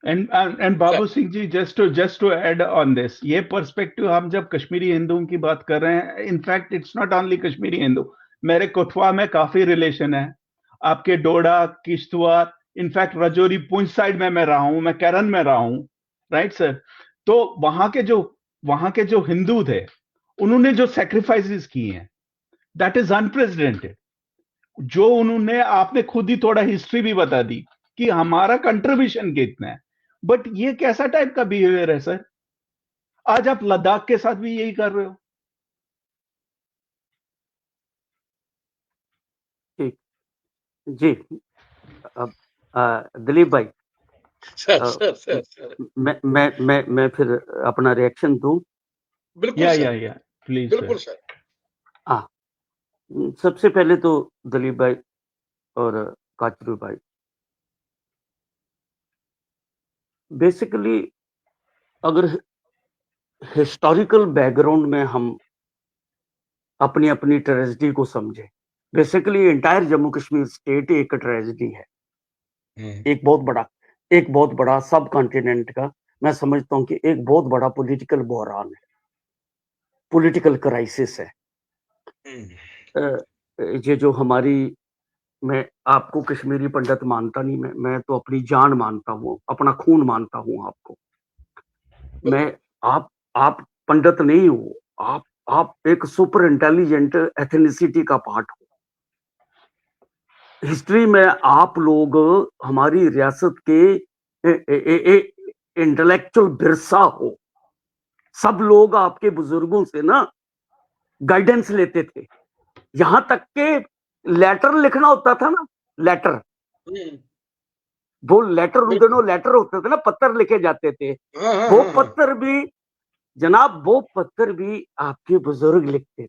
And Babu Singh ji, just to add on this, ये पर्सपेक्टिव हम जब कश्मीरी हिंदुओं की बात कर रहे हैं, in fact it's not only Kashmiri Hindu, मेरे कठुआ में काफी रिलेशन है, आपके डोडा, किश्तवाड़, इनफैक्ट रजौरी, पुंछ साइड में मैं रहा हूं, मैं केरन में रहा हूं, राइट सर? तो वहां के जो हिंदू थे, उन्होंने जो सैक्रिफाइसेस किए हैं, दैट इज अनप्रेसिडेंटेड। जो उन्होंने, आपने खुद ही थोड़ा हिस्ट्री भी बता दी कि हमारा कंट्रीब्यूशन कितना है, बट ये कैसा टाइप का बिहेवियर है सर? आज आप लद्दाख के साथ भी यही कर रहे हो। ठीक जी। अब दिलीप भाई, सर सर सर सर मैं फिर अपना रिएक्शन दूं। बिल्कुल सर, या प्लीज बिल्कुल सर। हाँ, सबसे पहले तो दिलीप भाई और काचरू भाई, बेसिकली अगर हिस्टोरिकल बैकग्राउंड में हम अपनी अपनी ट्रेजेडी को समझे, basically entire Jammu Kashmir state एक ट्रेजेडी है, एक बहुत बड़ा सब कॉन्टिनेंट का, मैं समझता हूं कि एक बहुत बड़ा पॉलिटिकल बहरान है, पॉलिटिकल क्राइसिस है। ये जो हमारी, मैं आपको कश्मीरी पंडित मानता नहीं, मैं तो अपनी जान मानता हूँ, अपना खून मानता हूँ आपको। मैं आप पंडित नहीं हो, आप एक सुपर इंटेलिजेंट एथनिसिटी का पार्ट हो। हिस्ट्री में आप लोग हमारी रियासत के इंटेलेक्चुअल बिरसा हो। सब लोग आपके बुजुर्गों से ना गाइडेंस लेते थे, यहां तक के लेटर लिखना होता था ना, लेटर, वो लेटर, उन दिनों लेटर होते थे ना, पत्थर लिखे जाते थे, वो पत्थर भी जनाब, वो पत्थर भी आपके बुजुर्ग लिखते थे।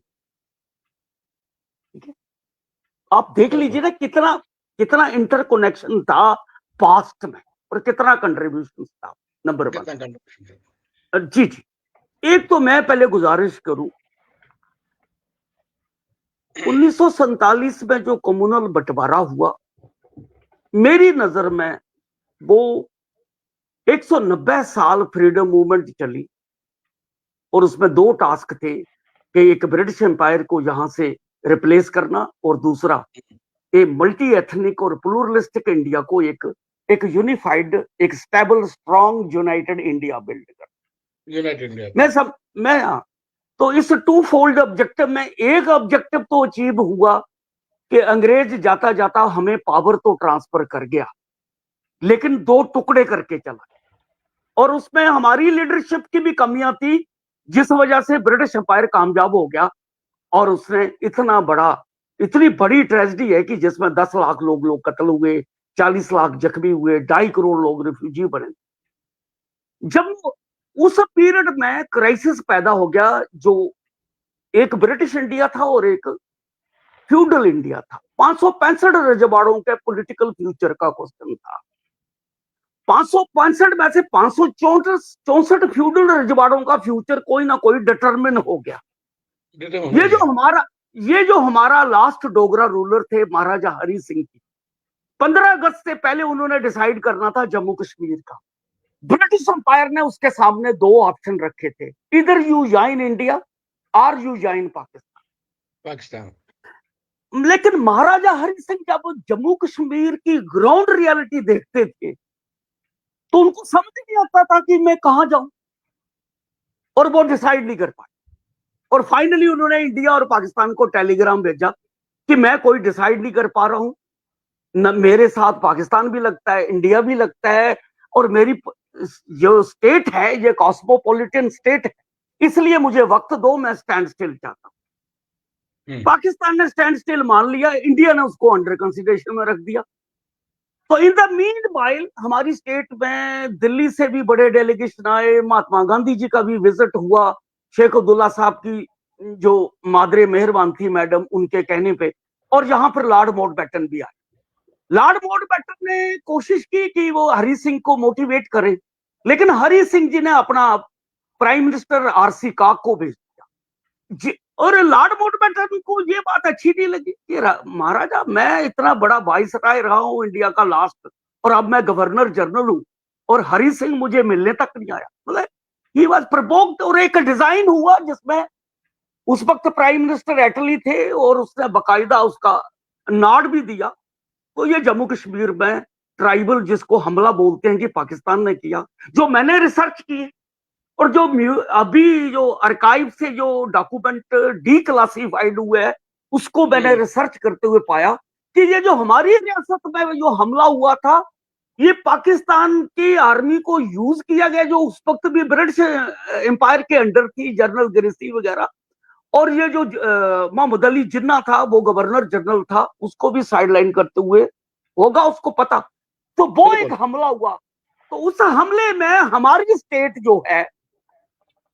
ठीक है, आप देख लीजिए ना कितना इंटरकनेक्शन था पास्ट में और कितना कंट्रीब्यूशन था। नंबर 1 जी। एक तो मैं पहले गुजारिश करूं, 1947 में जो कम्युनल बंटवारा हुआ, मेरी नजर में वो 190 साल फ्रीडम मूवमेंट चली और उसमें 2 टास्क थे कि एक ब्रिटिश एम्पायर को यहां से रिप्लेस करना और दूसरा एक मल्टी एथनिक और प्लूरलिस्टिक इंडिया को एक यूनिफाइड, एक stable, strong, United India build करना। यूनाइटेड इंडिया मैं तो इस 2 फोल्ड ऑब्जेक्टिव में एक ऑब्जेक्टिव तो अचीव हुआ कि अंग्रेज जाता जाता हमें पावर तो ट्रांसफर कर गया, लेकिन 2 टुकड़े करके चला, और उसमें हमारी लीडरशिप की भी कमियां थी, जिस वजह से ब्रिटिश एम्पायर कामयाब हो गया और उसने इतनी बड़ी ट्रेजेडी है कि जिसमें 10 लाख लोग कत्ल हुए, 40 लाख जख्मी हुए, 2.5 करोड़ लोग रिफ्यूजी बने। जब उस पीरियड में क्राइसिस पैदा हो गया, जो एक ब्रिटिश इंडिया था और एक फ्यूडल इंडिया था, 565 रजवाड़ों के पॉलिटिकल फ्यूचर का क्वेश्चन था। 565 में से 564 फ्यूडल रजवाड़ों का फ्यूचर कोई ना कोई डिटरमिन हो गया। ये जो हमारा लास्ट डोगरा रूलर थे महाराजा हरि सिंह की, 15 अगस्त से पहले उन्होंने डिसाइड करना था जम्मू कश्मीर का। ब्रिटिश एम्पायर ने उसके सामने 2 ऑप्शन रखे थे, इधर यू जॉइन इंडिया और यू जॉइन पाकिस्तान। लेकिन महाराजा हरि सिंह जब जम्मू कश्मीर की ग्राउंड रियलिटी देखते थे तो उनको समझ नहीं आता था कि मैं कहां जाऊं, और वो डिसाइड नहीं कर पाए। और फाइनली उन्होंने इंडिया और पाकिस्तान को टेलीग्राम भेजा कि मैं कोई डिसाइड नहीं कर पा रहा हूं, न मेरे साथ पाकिस्तान भी लगता है, इंडिया भी लगता है, और मेरी जो स्टेट है ये कॉस्मोपॉलिटन स्टेट है, इसलिए मुझे वक्त दो, मैं स्टैंड स्टिल चाहता हूं। पाकिस्तान ने स्टैंड स्टिल मान लिया, इंडिया ने उसको अंडर कंसिडरेशन में रख दिया। तो इन द मीन वाइल हमारी स्टेट में दिल्ली से भी बड़े डेलीगेशन आए, महात्मा गांधी जी का भी विजिट हुआ, शेख अब्दुल्ला साहब की जो मादरे मेहरबान थी मैडम, उनके कहने पे, और यहाँ पर लॉर्ड माउंटबेटन भी आए। लॉर्ड माउंटबेटन ने कोशिश की कि वो हरि सिंह को मोटिवेट करे, लेकिन हरि सिंह जी ने अपना प्राइम मिनिस्टर आरसी काक को भेज दिया। और लॉर्ड माउंटबेटन को ये बात अच्छी नहीं लगी कि महाराजा मैं इतना बड़ा वाइसराय रहा हूं इंडिया का लास्ट, और अब मैं गवर्नर जनरल हूं और हरि सिंह मुझे मिलने तक नहीं आया। मतलब ही वाज प्रोवोक्ड। और एक डिजाइन हुआ जिसमें उस वक्त प्राइम मिनिस्टर एटली थे और उसने बकायदा उसका नॉड भी दिया। तो ये जम्मू कश्मीर में ट्राइबल जिसको हमला बोलते हैं कि पाकिस्तान ने किया, जो मैंने रिसर्च की और जो अभी जो आर्काइव से जो डॉक्यूमेंट डीक्लासिफाइड हुए है उसको मैंने रिसर्च करते हुए पाया कि ये जो हमारी रियासत में जो हमला हुआ था, ये पाकिस्तान की आर्मी को यूज किया गया, जो उस वक्त भी ब्रिटिश एम्पायर के अंडर थी, जनरल ग्रेसी वगैरह। और ये जो मोहम्मद अली जिन्ना था वो गवर्नर जनरल था, उसको भी साइडलाइन करते हुए होगा, उसको पता। तो वो एक हमला हुआ। तो उस हमले में हमारी स्टेट जो है,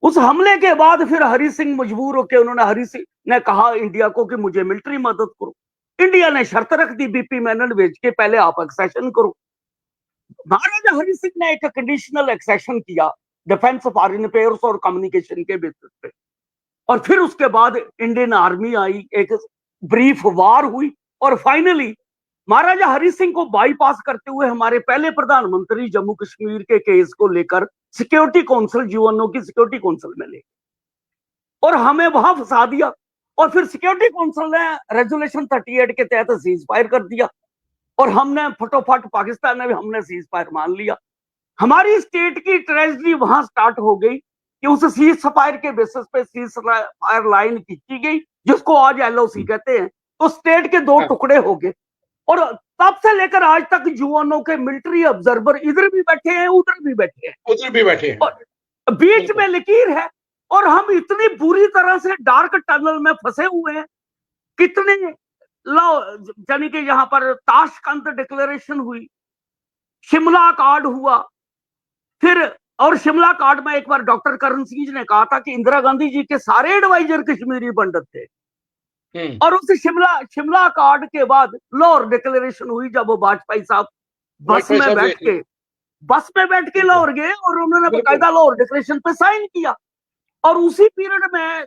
उस हमले के बाद फिर हरि सिंह मजबूर होकर, उन्होंने हरि सिंह ने कहा इंडिया को कि मुझे मिलिट्री मदद करो। इंडिया ने शर्त रख दी बीपी मेनन भेज के, पहले आप एक्सेशन करो। महाराजा हरि सिंह ने एक कंडीशनल एक्सेशन किया डिफेंस फॉरेन अफेयर्स और कम्युनिकेशन के बेसिस पे, और फिर उसके बाद इंडियन आर्मी आई, एक ब्रीफ वार हुई, और फाइनली महाराजा हरि सिंह को बाईपास करते हुए हमारे पहले प्रधानमंत्री जम्मू कश्मीर के केस को लेकर सिक्योरिटी काउंसिल, यूएनओ की सिक्योरिटी काउंसिल में ले, और हमें वहां फंसा दिया। और फिर सिक्योरिटी काउंसिल ने रेजोल्यूशन 38 के तहत सीज फायर कर दिया, और हमने फटोफट, पाकिस्तान ने भी हमने सीज फायर मान लिया। हमारी स्टेट की ट्रेजेडी वहां स्टार्ट हो गई कि उस सीज फायर के बेसिस पे सीज फायर लाइन खींची गई, जिसको आज एलओसी कहते हैं। तो स्टेट के दो टुकड़े हो गए, और तब से लेकर आज तक यूएनओ के मिलिट्री ऑब्जर्वर इधर भी बैठे हैं, उधर भी बैठे हैं, उधर भी बैठे हैं, और बीच में लकीर है, और हम इतनी बुरी तरह से डार्क टनल में फंसे हुए हैं। कितने यानी कि यहाँ पर ताशकंद डिक्लेरेशन हुई, शिमला अकॉर्ड हुआ, फिर और शिमला अकॉर्ड में एक बार डॉक्टर करण सिंह ने कहा था कि इंदिरा गांधी जी के सारे एडवाइजर कश्मीरी पंडित थे। और उस शिमला अकॉर्ड के बाद लाहौर डिक्लेरेशन हुई, जब वो वाजपेयी साहब बस में बैठ के लाहौर गए और उन्होंने बकायदा लाहौर डिक्लेरेशन पे साइन किया। और उसी पीरियड में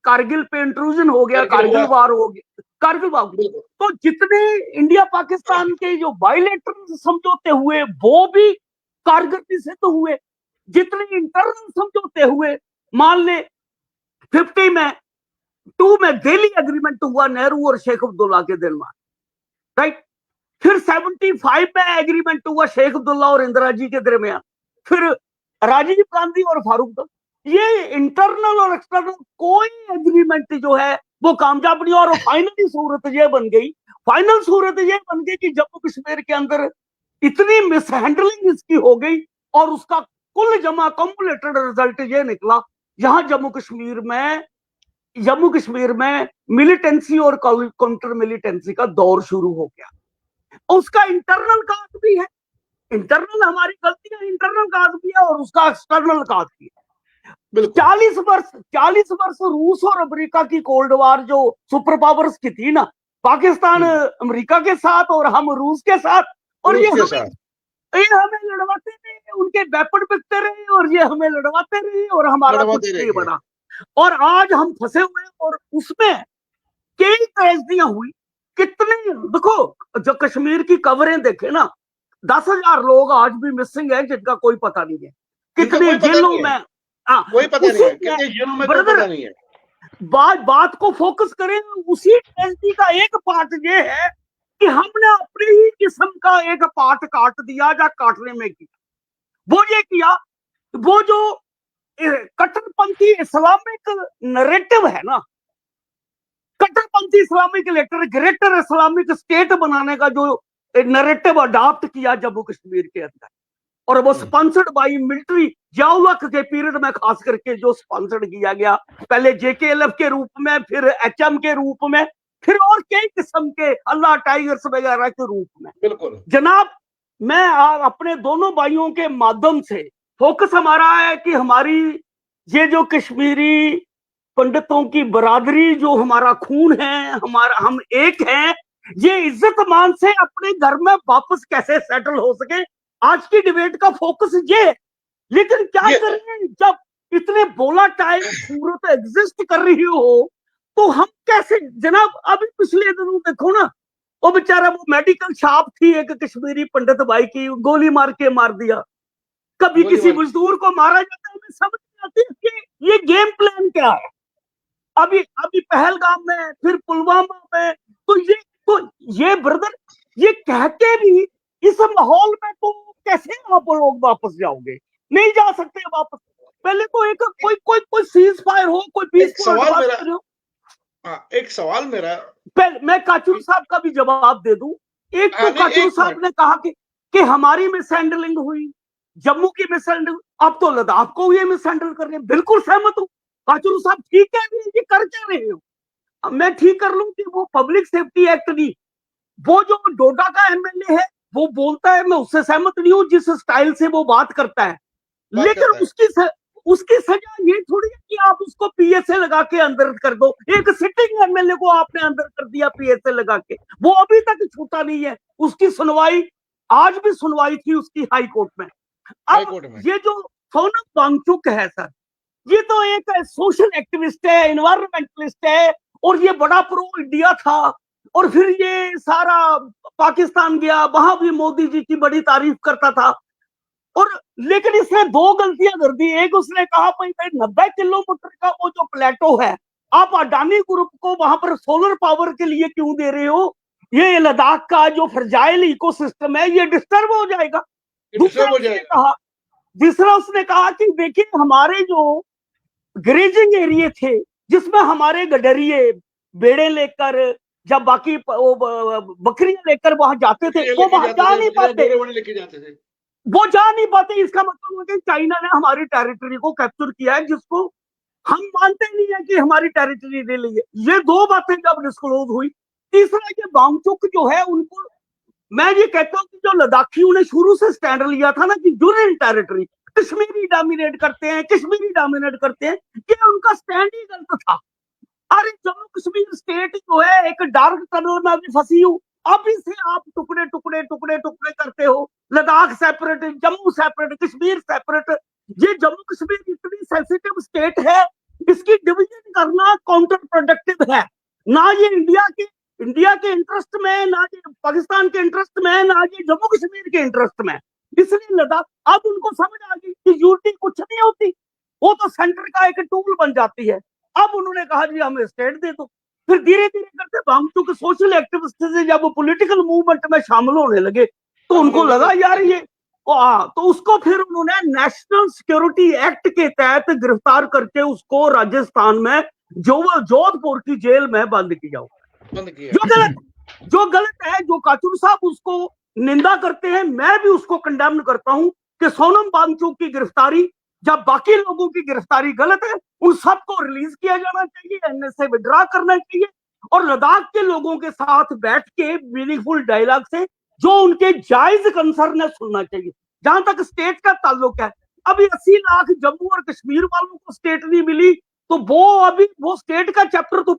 कारगिल पे इंट्रूजन हो गया, कारगिल वार हो गया, कारगिल वार। तो जितने इंडिया पाकिस्तान के जो बायलैटरल समझौते हुए वो भी कारगर सिद्ध हुए, जितने इंटरनल समझौते हुए, मान ले 52 में दिल्ली एग्रीमेंट हुआ नेहरू और शेख अब्दुल्ला के दरमियान, राइट। फिर 75 में एग्रीमेंट हुआ शेख अब्दुल्ला और इंदिरा जी के दरमियान, फिर राजीव गांधी और फारूक। ये इंटरनल और एक्सटर्नल कोई एग्रीमेंट जो है वो कामयाब नहीं। और फाइनली सूरत ये बन गई, कि जम्मू कश्मीर के अंदर इतनी मिसहैंडलिंग इसकी हो गई, और उसका कुल जमा कम्युलेटेड रिजल्ट ये निकला, यहां जम्मू कश्मीर में मिलिटेंसी और काउंटर मिलिटेंसी का दौर शुरू हो गया। उसका इंटरनल काज भी है, इंटरनल हमारी गलतियां, इंटरनल काज भी है, और उसका एक्सटर्नल काज भी है। 40 वर्ष रूस और अमेरिका की कोल्ड वार जो सुपर पावर्स की थी ना, पाकिस्तान अमेरिका के साथ और हम रूस के साथ, और ये हमें लड़वाते रहे, उनके वेपन बिकते रहे, और ये हमें लड़वाते रहे, और हमारा कुछ नहीं बना। और आज हम फंसे हुए, और उसमें कई ट्रेजेडियां हुई। कितने देखो, जो कश्मीर की खबरें देखे ना, 10,000 लोग आज भी मिसिंग है जिनका कोई पता नहीं है। कितने जेलों में, कोई पता नहीं है, कितने जेलों में कोई पता नहीं है। बात को फोकस करें, उसी ट्रेजेडी का एक पार्ट ये है कि हमने अपने ही किस्म का एक पार्ट काट दिया, या काटने में किया। वो ये किया, वो जो कट्टरपंथी इस्लामिक नैरेटिव है ना, कट्टरपंथी इस्लामिक ग्रेटर इस्लामिक स्टेट बनाने का जो नैरेटिव अडॉप्ट किया जम्मू कश्मीर के अंदर, और वो स्पॉन्सर्ड बाई मिलिट्री जियाउल-हक के पीरियड में खास करके जो स्पॉन्सर्ड किया गया, पहले JKLF के रूप में, फिर HM के रूप में, फिर और कई किस्म के अल्लाह टाइगर्स वगैरह के रूप में। बिल्कुल जनाब, मैं अपने दोनों भाइयों के माध्यम से फोकस हमारा है कि हमारी ये जो कश्मीरी पंडितों की बरादरी, जो हमारा खून है, हमारा, हम एक हैं, ये इज्जत मान से अपने घर में वापस कैसे सेटल हो सके। आज की डिबेट का फोकस ये है। लेकिन क्या करें, जब इतने वोलाटाइल सूरत एग्जिस्ट कर रही हो तो हम कैसे। जनाब, अभी पिछले दिनों देखो ना, वो बेचारा, वो मेडिकल शॉप थी एक कश्मीरी पंडित भाई की, गोली मार के मार दिया। कभी किसी मजदूर को मारा जाता है, हमें समझ नहीं आती कि ये गेम प्लान क्या है। अभी अभी पहलगाम में, फिर पुलवामा में, तो ये ब्रदर, ये कह के भी इस माहौल में तो कैसे आप लोग वापस जाओगे? नहीं जा सकते वापस। पहले तो एक कोई सीज फायर हो, कोई पीस हो। एक सवाल मेरा, पहले मैं काचुर साहब का भी जवाब दे दूं। एक तो काचुर साहब ने कहा कि हमारी मिसहैंडलिंग हुई, जम्मू की मिसहैंडलिंग, अब तो लद्दाख को ये मिसहैंडल कर रहे हैं। बिल्कुल सहमत हूं, काचुर साहब ठीक कह रहे हैं, ये कर क्या रहे हो। अब मैं ठीक कर लूं कि वो पब्लिक सेफ्टी एक्ट नहीं, वो जो डोडा का MLA है वो बोलता है, मैं उससे सहमत नहीं हूं जिस स्टाइल से वो बात करता है, लेकिन उसकी सजा ये थोड़ी है कि आप उसको PSA लगा के अंदर कर दो। एक सिटिंग MLA को आपने अंदर कर दिया PSA लगा के, वो अभी तक छूटा नहीं है। उसकी सुनवाई, आज भी सुनवाई थी उसकी हाई कोर्ट में। अब ये जो सोनम वांगचुक है सर, ये तो एक सोशल एक्टिविस्ट है, एनवायरमेंटलिस्ट है, और ये बड़ा प्रो इंडिया था, और फिर ये सारा पाकिस्तान गया, वहां भी मोदी जी की बड़ी तारीफ करता था। और लेकिन इसने दो गलतियां कर दी। एक, उसने कहा भाई 90 किलोमीटर का वो जो प्लेटो है, आप अडानी ग्रुप को वहां पर सोलर पावर के लिए क्यों दे रहे हो? ये लद्दाख का जो फ्रजाइल इकोसिस्टम है ये डिस्टर्ब हो जाएगा। दूसरा उसने कहा कि देखिए, हमारे जो ग्रेजिंग एरिया थे, जिसमें हमारे गडरिए बेड़े लेकर, जब बाकी बकरियां लेकर वहां जाते थे, वो वहां जा नहीं पाते, वो जा नहीं पाते। इसका मतलब है कि चाइना ने हमारी टेरिटरी को कैप्चर किया है, जिसको हम मानते नहीं है कि हमारी टेरिटरी ले ली है। ये दो बातें जब डिस्क्लोज हुई। तीसरा, ये वांगचुक जो है, उनको मैं ये कहता हूं कि जो लद्दाखियों ने शुरू से स्टैंड लिया था ना कि यूनियन टेरिटरी, कश्मीरी डोमिनेट करते हैं, कश्मीरी डोमिनेट करते हैं, ये उनका स्टैंड ही गलत था। अरे जम्मू कश्मीर स्टेट जो है एक डार्क टनल में अभी फंसी हूं, अब इसे आप टुकड़े टुकड़े टुकड़े टुकड़े करते हो। Ladakh separate, Jammu separate, Kashmir separate. ये जम्मू कश्मीर इतनी सेंसिटिव स्टेट है, इसकी डिवीजन करना काउंटर प्रोडक्टिव है। ना ये इंडिया के इंटरेस्ट में, ना ये पाकिस्तान के इंटरेस्ट में, ना ये जम्मू कश्मीर के इंटरेस्ट में। इसलिए लद्दाख, अब उनको समझ आ गई कि यूनिटी कुछ नहीं होती, वो तो सेंटर का एक टूल बन जाती है। अब उन्होंने कहा जी हमें स्टेट दे दो। फिर धीरे धीरे करते वांगचुक सोशल एक्टिविस्ट से जब वो पॉलिटिकल मूवमेंट में शामिल होने लगे, तो उनको लगा यार ये, तो उसको फिर उन्होंने नेशनल सिक्योरिटी एक्ट के तहत गिरफ्तार करके उसको राजस्थान में जोधपुर की जेल में बंद किया। जो गलत है, जो काचुर साहब उसको निंदा करते हैं, मैं भी उसको कंडेम करता हूं कि सोनम वांगचुक की गिरफ्तारी, जब बाकी लोगों की गिरफ्तारी गलत है, उन सबको रिलीज किया जाना चाहिए, NSA विड्रॉ करना चाहिए, और लद्दाख के लोगों के साथ बैठ के मीनिंगफुल डायलॉग से जो उनके जायज कंसर्न है सुनना चाहिए। जहां तक स्टेट का ताल्लुक है, अभी 80 लाख जम्मू और कश्मीर वालों को स्टेट नहीं मिली, तो वो स्टेट का चैप्टर तो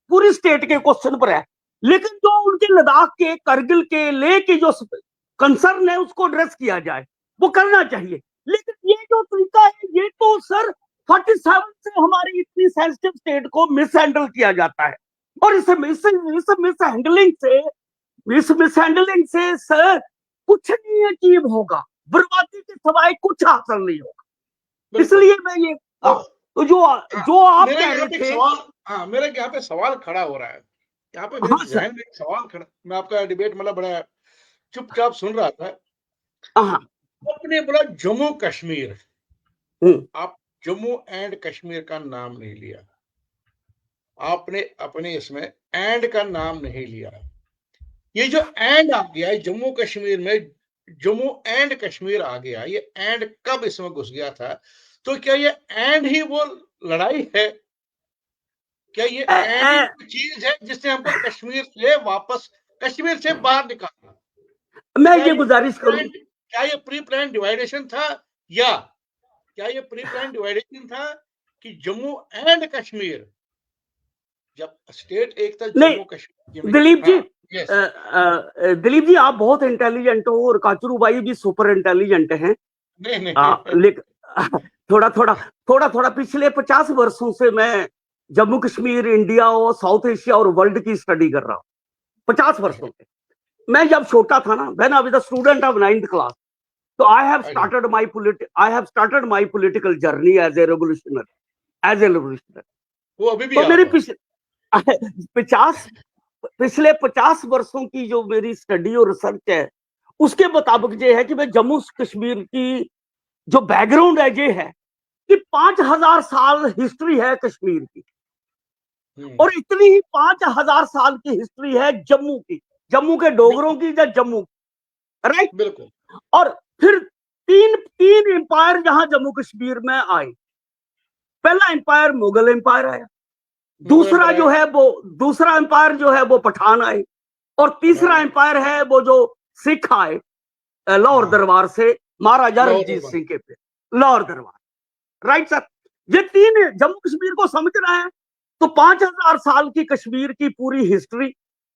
पूरी स्टेट के क्वेश्चन पर है। लेकिन जो उनके लद्दाख के, करगिल के, लेह के जो कंसर्न है उसको एड्रेस किया जाए, वो करना चाहिए। लेकिन ये जो तरीका है, ये तो सर 47 से हमारी इतनी सेंसिटिव स्टेट को मिसहैंडल किया जाता है, और इस मिसहैंडलिंग से सर कुछ नहीं अचीव होगा, बर्बादी के सिवाय कुछ हासिल नहीं होगा। इसलिए मैं ये तो जो आप कह रहे थे, मेरा यहाँ पे सवाल खड़ा हो रहा है, यहाँ पे मेरे ज़हन में एक सवाल खड़ा, मैं आपका डिबेट मतलब बड़ा चुपचाप सुन रहा था। आपने बोला जम्मू कश्मीर, आप जम्मू एंड कश्मीर का नाम नहीं लिया, आपने अपने इसमें एंड का नाम नहीं लिया। ये जो एंड आ गया है जम्मू कश्मीर में, जम्मू एंड कश्मीर आ गया, ये एंड कब इसमें घुस गया था? तो क्या ये एंड ही वो लड़ाई है? क्या ये ए, एंड ही ए, वो चीज है जिसने हमको कश्मीर से बाहर निकाला? मैं क्या ये ये गुजारिश करूं, प्री प्लान डिवाइडेशन था, या क्या ये प्री प्लान डिवाइडेशन था कि जम्मू एंड कश्मीर, जब स्टेट एक था नहीं जम्मू कश्मीर? दिलीप जी, हाँ, यस। दिलीप जी आप बहुत इंटेलिजेंट हो और काचरू भाई भी सुपर इंटेलिजेंट हैं। नहीं नहीं लेकिन थोड़ा पिछले 50 वर्षों से मैं जम्मू कश्मीर, इंडिया और साउथ एशिया और वर्ल्ड की स्टडी कर रहा हूँ। 50 वर्षों से। मैं जब छोटा था ना, when I was the student of 9th class, तो I have started my political journey as a revolutionary. वो अभी भी तो मेरी आप हैं। 50 पिछले 50 वर्षों की जो मेरी स्टडी और रिसर्च है, उसके मुताबिक ये है कि मैं जम्मू कश्मीर की जो बैकग्राउंड है ये है कि 5000 साल हिस्ट्री है कश्मीर की, और इतनी ही 5000 साल की हिस्ट्री है जम्मू की, जम्मू के डोगरों की या जम्मू, राइट? बिल्कुल। और फिर तीन तीन एम्पायर जहां जम्मू कश्मीर में आए। पहला एम्पायर मुगल एम्पायर आया, दूसरा एम्पायर जो है वो पठान आए, और तीसरा एम्पायर है वो जो सिख आए लाहौर दरबार से, महाराजा रणजीत सिंह के पे लाहौर दरबार, राइट सर? ये तीन जम्मू कश्मीर को समझ रहा है तो 5000 साल की कश्मीर की पूरी हिस्ट्री,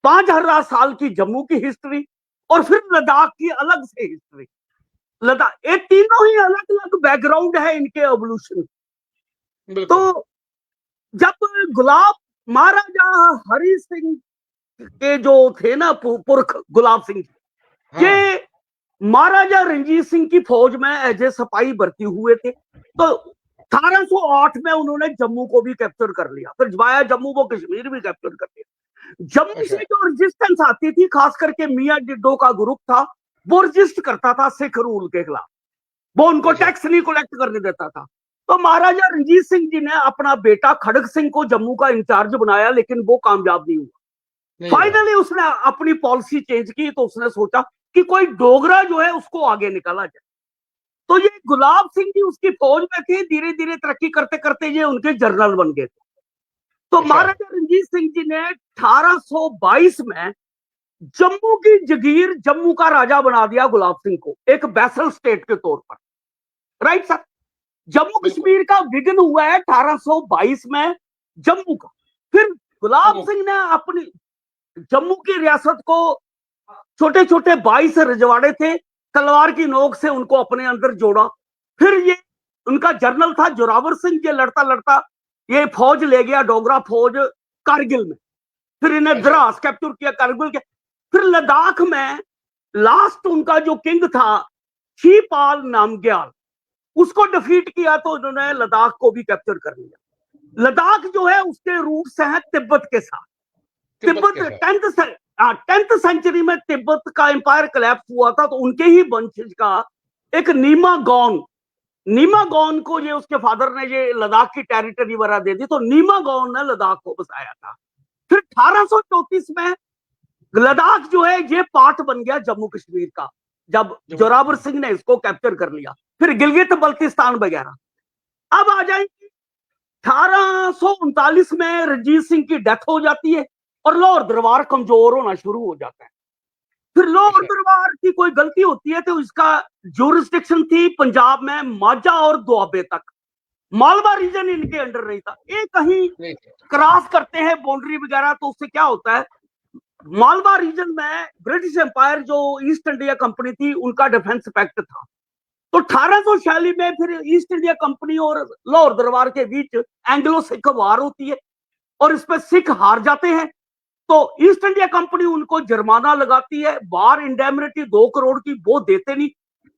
5000 साल की जम्मू की हिस्ट्री, और फिर लद्दाख की अलग से हिस्ट्री। लद्दाख, ये तीनों ही अलग अलग बैकग्राउंड है इनके एवोल्यूशन। तो जब गुलाब महाराजा हरि सिंह के जो थे ना पुरख गुलाब सिंह, ये महाराजा रणजीत सिंह की फौज में एज ए सिपाही भर्ती हुए थे। तो 1808 में उन्होंने जम्मू को भी कैप्चर कर लिया, फिर वाया जम्मू को कश्मीर भी कैप्चर कर लिया। जम्मू से जो रेजिस्टेंस आती थी, खास करके मियां डिड्डो का ग्रुप था, वो रेजिस्ट करता था सिख रूल के खिलाफ, वो उनको टैक्स नहीं कलेक्ट करने देता था। तो महाराजा रणजीत सिंह जी ने अपना बेटा खड़ग सिंह को जम्मू का इंचार्ज बनाया, लेकिन वो कामयाब नहीं हुआ। फाइनली उसने अपनी पॉलिसी चेंज की, तो उसने सोचा कि कोई डोगरा जो है उसको आगे निकाला जाए। तो ये गुलाब सिंह जी उसकी फौज में थे, धीरे धीरे तरक्की करते करते ये उनके जनरल बन गए थे। तो महाराजा रणजीत सिंह जी ने 1822 में जम्मू की जगीर, जम्मू का राजा बना दिया गुलाब सिंह को, एक वैसल स्टेट के तौर पर, राइट सर? जम्मू कश्मीर का विघन हुआ है 1822 में जम्मू का। फिर गुलाब सिंह ने अपनी जम्मू की रियासत को, छोटे छोटे 22 रजवाड़े थे, तलवार की नोक से उनको अपने अंदर जोड़ा। फिर ये उनका जनरल था जोरावर सिंह, ये लड़ता लड़ता ये फौज ले गया, डोगरा फौज, कारगिल में। फिर इन्हें द्रास कैप्चर किया कारगिल के। फिर लद्दाख में लास्ट उनका जो किंग था शिपाल नामग्याल, उसको डिफीट किया, तो उन्होंने लद्दाख को भी कैप्चर कर लिया। लद्दाख जो है उसके रूट से है तिब्बत के साथ। तिब्बत 10th सेंचुरी में तिब्बत का एम्पायर कोलैप्स हुआ था, तो उनके ही वंशज का एक नीमा गौन को ये उसके फादर ने ये लद्दाख की टेरिटरी वगैरह दे दी, तो नीमा गौन ने लद्दाख को बसाया था। फिर 1834 में लद्दाख जो है ये पार्ट बन गया जम्मू कश्मीर का, जब जोरावर सिंह ने इसको कैप्चर कर लिया। फिर गिलगित बल्तिस्तान वगैरह। अब आ जाएंगे 1839 में रणजीत सिंह की डेथ हो जाती है और लाहौर दरबार कमजोर होना शुरू हो जाता है। फिर लाहौर दरबार की कोई गलती होती है, तो इसका ज्यूरिसडिक्शन थी पंजाब में माझा और दोआबे तक, मालवा रीजन इनके अंडर नहीं था। ये कहीं क्रॉस करते हैं बाउंड्री वगैरह, तो उससे क्या होता है, मालवा रीजन में ब्रिटिश एम्पायर जो ईस्ट इंडिया कंपनी थी उनका डिफेंस पैक्ट था। तो 1846 में फिर ईस्ट इंडिया कंपनी और लाहौर दरबार के बीच एंग्लो सिख वार होती है, और इस पर सिख हार जाते हैं। तो ईस्ट इंडिया कंपनी उनको जुर्माना लगाती है, वार इंडेमनिटी 2 करोड़ की, वो देते नहीं।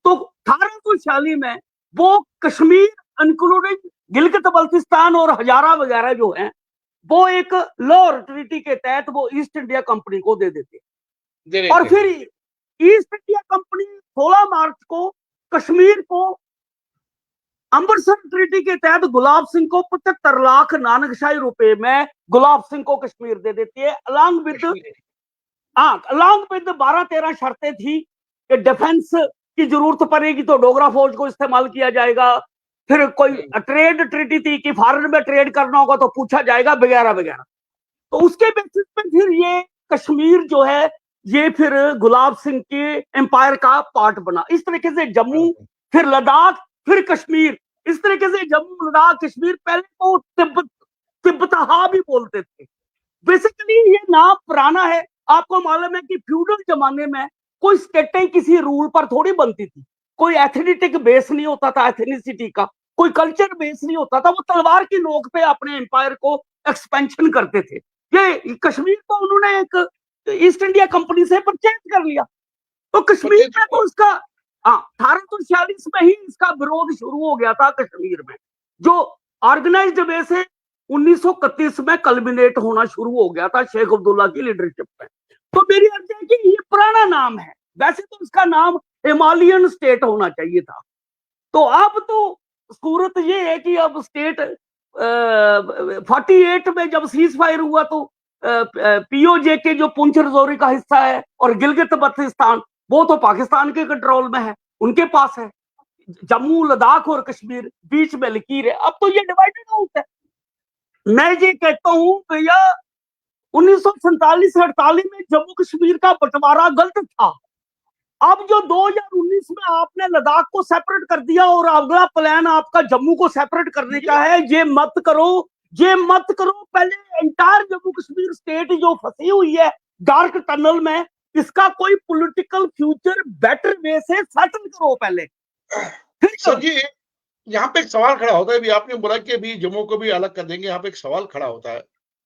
तो 1846 में वो कश्मीर इंक्लूडिंग गिलगित बल्तिस्तान और हजारा वगैरह जो हैं, वो एक लाहौर ट्रीटी के तहत वो ईस्ट इंडिया कंपनी को दे देते। और फिर ईस्ट इंडिया कंपनी 16 मार्च को कश्मीर को अमृतसर ट्रीटी के तहत गुलाब सिंह को 75 लाख नानकशाही रुपए में गुलाब सिंह को कश्मीर दे देती है, अलॉन्ग विद 12-13 शर्तें थी कि डिफेंस की जरूरत पड़ेगी तो डोगरा फौज को इस्तेमाल किया जाएगा, फिर कोई ट्रेड ट्रीटी थी कि फॉरेन में ट्रेड करना होगा तो पूछा जाएगा, वगैरह वगैरह। तो उसके बेसिस पे फिर ये कश्मीर जो है ये फिर गुलाब सिंह के एम्पायर का पार्ट बना। इस तरीके से जम्मू, फिर लद्दाख, फिर कश्मीर, इस तरीके से जम्मू लद्दाख कश्मीर, पहले तो तिब्बतहा भी बोलते थे। बेसिकली ये नाम पुराना है। आपको मालूम है कि फ्यूडल जमाने में कोई स्टेटें किसी रूल पर थोड़ी बनती थी, कोई एथनिटिक बेस नहीं होता था, एथनिसिटी का कोई कल्चर बेस नहीं होता था। वो तलवार की नोक पे अपने एम्पायर को एक्सपेंशन करते थे। ये कश्मीर को उन्होंने एक ईस्ट इंडिया कंपनी से परचेज कर लिया। तो कश्मीर में तो इसका 1846 में ही इसका विरोध शुरू हो गया था कश्मीर में, जो ऑर्गेनाइज्ड वे से 1931 में कल्मिनेट होना शुरू हो गया था शेख अब्दुल्ला की लीडरशिप में। तो मेरी अर्ज है कि ये पुराना नाम है, वैसे तो इसका नाम हिमालयन स्टेट होना चाहिए था। तो अब तो सूरत ये है कि अब स्टेट 48 में जब सीज फायर हुआ तो पीओजे के जो पुंछ रजौरी का हिस्सा है और गिलगित बल्तिस्तान, वो तो पाकिस्तान के कंट्रोल में है, उनके पास है। जम्मू लद्दाख और कश्मीर बीच में लकीर है। अब तो ये डिवाइडेड आउट है। मैं ये कहता हूं भैया 1947-48 में जम्मू कश्मीर का बंटवारा गलत था। अब जो 2019 में आपने लद्दाख को सेपरेट कर दिया और अगला प्लान आपका जम्मू को सेपरेट करने का है, ये मत करो, ये मत करो। पहले एंटायर जम्मू कश्मीर स्टेट जो फंसी हुई है डार्क टनल में, इसका कोई पॉलिटिकल फ्यूचर बेटर वे से सेटल करो पहले। सर जी यहाँ पे एक सवाल खड़ा होता है, अभी आपने बोला कि अभी जम्मू को भी अलग कर देंगे, यहाँ पे एक सवाल खड़ा होता है,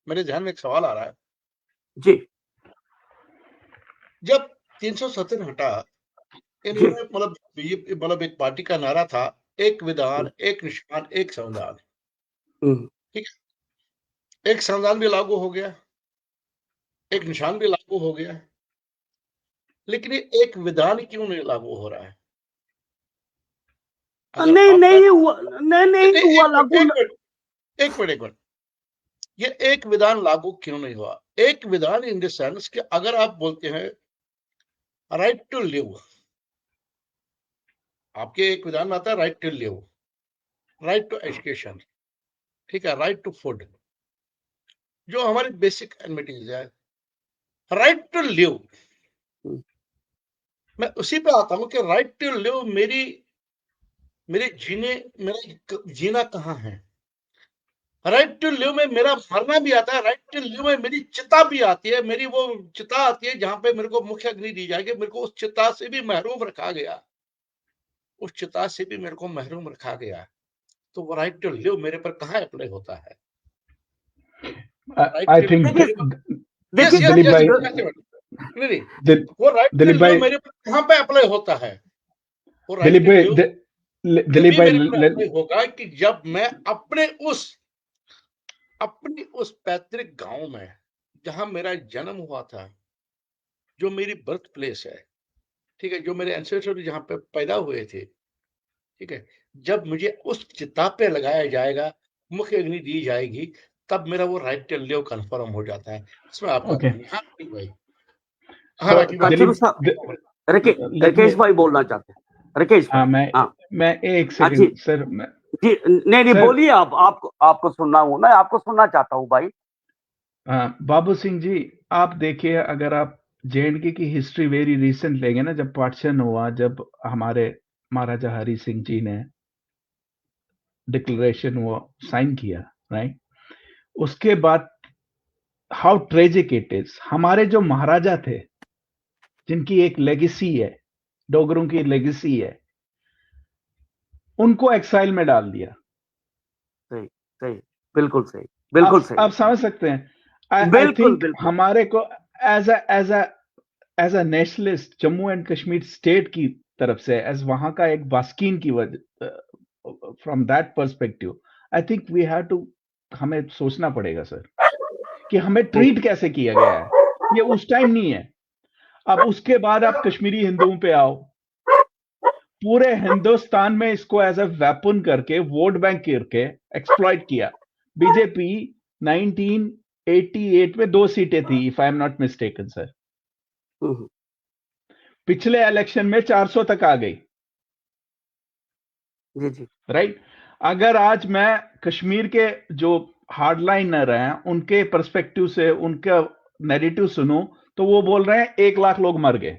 मेरे ध्यान में एक सवाल आ रहा है जी। जब 370 हटा, इन्होंने मतलब एक पार्टी का नारा था, एक विधान, एक निशान, एक संविधान। ठीक है, एक संविधान भी लागू हो गया, एक निशान भी लागू हो गया, लेकिन ये एक विधान क्यों नहीं लागू हो रहा है? नहीं हुआ लागू। एक मिनट, ये एक विधान लागू क्यों नहीं हुआ? एक विधान इन द सेंस कि अगर आप बोलते हैं राइट टू लिव, आपके एक विधान में आता है right to live, right to education, ठीक है, राइट टू फूड, जो हमारी बेसिक एमिनिटीज है, राइट टू लिव। मैं उसी पे आता हूं कि राइट टू लिव मेरा जीना कहाँ है? राइट टू लिव में मेरा मरना भी आता है, राइट टू लिव में मेरी चिता भी आती है, मेरी वो चिता आती है जहां पे मेरे को मुख्य अग्नि दी जाएगी। मेरे को उस चिता से भी महरूम रखा गया, उस चिता से भी मेरे को महरूम रखा गया। तो वो राइट टू लिव मेरे पर कहाँ अप्लाई होता है? I think दिलीप भाई, वो राइट टू लिव मेरे पर कहाँ पे अप्लाई होता है? वो दिलीप भाई होगा कि जब मैं अपनी उस पैतृक गांव में जहां मेरा जन्म हुआ था, जो मेरी बर्थ प्लेस है, ठीक है, जो मेरे एंसेस्टर जहां पे पैदा हुए थे, ठीक है, जब मुझे उस चिता पे लगाया जाएगा, मुख्य अग्नि दी जाएगी, तब मेरा वो राइट टू लिव कंफर्म हो जाता है। इसमें आपका भाई, राकेश भाई बोलना चाहते हैं। राकेश मैं एक सेकंड सर, जी नहीं बोलिए, आपको सुनना हूं, मैं आपको सुनना चाहता हूं भाई। बाबू सिंह जी, आप देखिए, अगर आप JNK की हिस्ट्री वेरी रिसेंट लेंगे ना, जब पार्टीशन हुआ, जब हमारे महाराजा हरि सिंह जी ने डिक्लेरेशन वो साइन किया, राइट, उसके बाद हाउ ट्रेजिक इट इज। हमारे जो महाराजा थे, जिनकी एक लेगेसी है, डोगरों की लेगेसी है, उनको एक्साइल में डाल दिया। सही, बिल्कुल सही। आप समझ सकते हैं। आई थिंक हमारे को as a nationalist Jammu and Kashmir state की तरफ से, एज वहां का एक बास्कीन की वजह, from that perspective, I think we have to, हमें सोचना पड़ेगा सर कि हमें ट्रीट कैसे किया गया है। ये उस टाइम नहीं है। अब उसके बाद आप कश्मीरी हिंदुओं पे आओ, पूरे हिंदुस्तान में इसको एज अ वेपन करके, वोट बैंक करके एक्सप्लॉइट किया। बीजेपी 1988 में 2 सीटें थी, if I am not mistaken sir. पिछले इलेक्शन में 400 तक आ गई, जी जी राइट। अगर आज मैं कश्मीर के जो हार्डलाइनर हैं उनके पर्सपेक्टिव से उनका नैरेटिव सुनूं तो वो बोल रहे हैं 1 लाख लोग मर गए।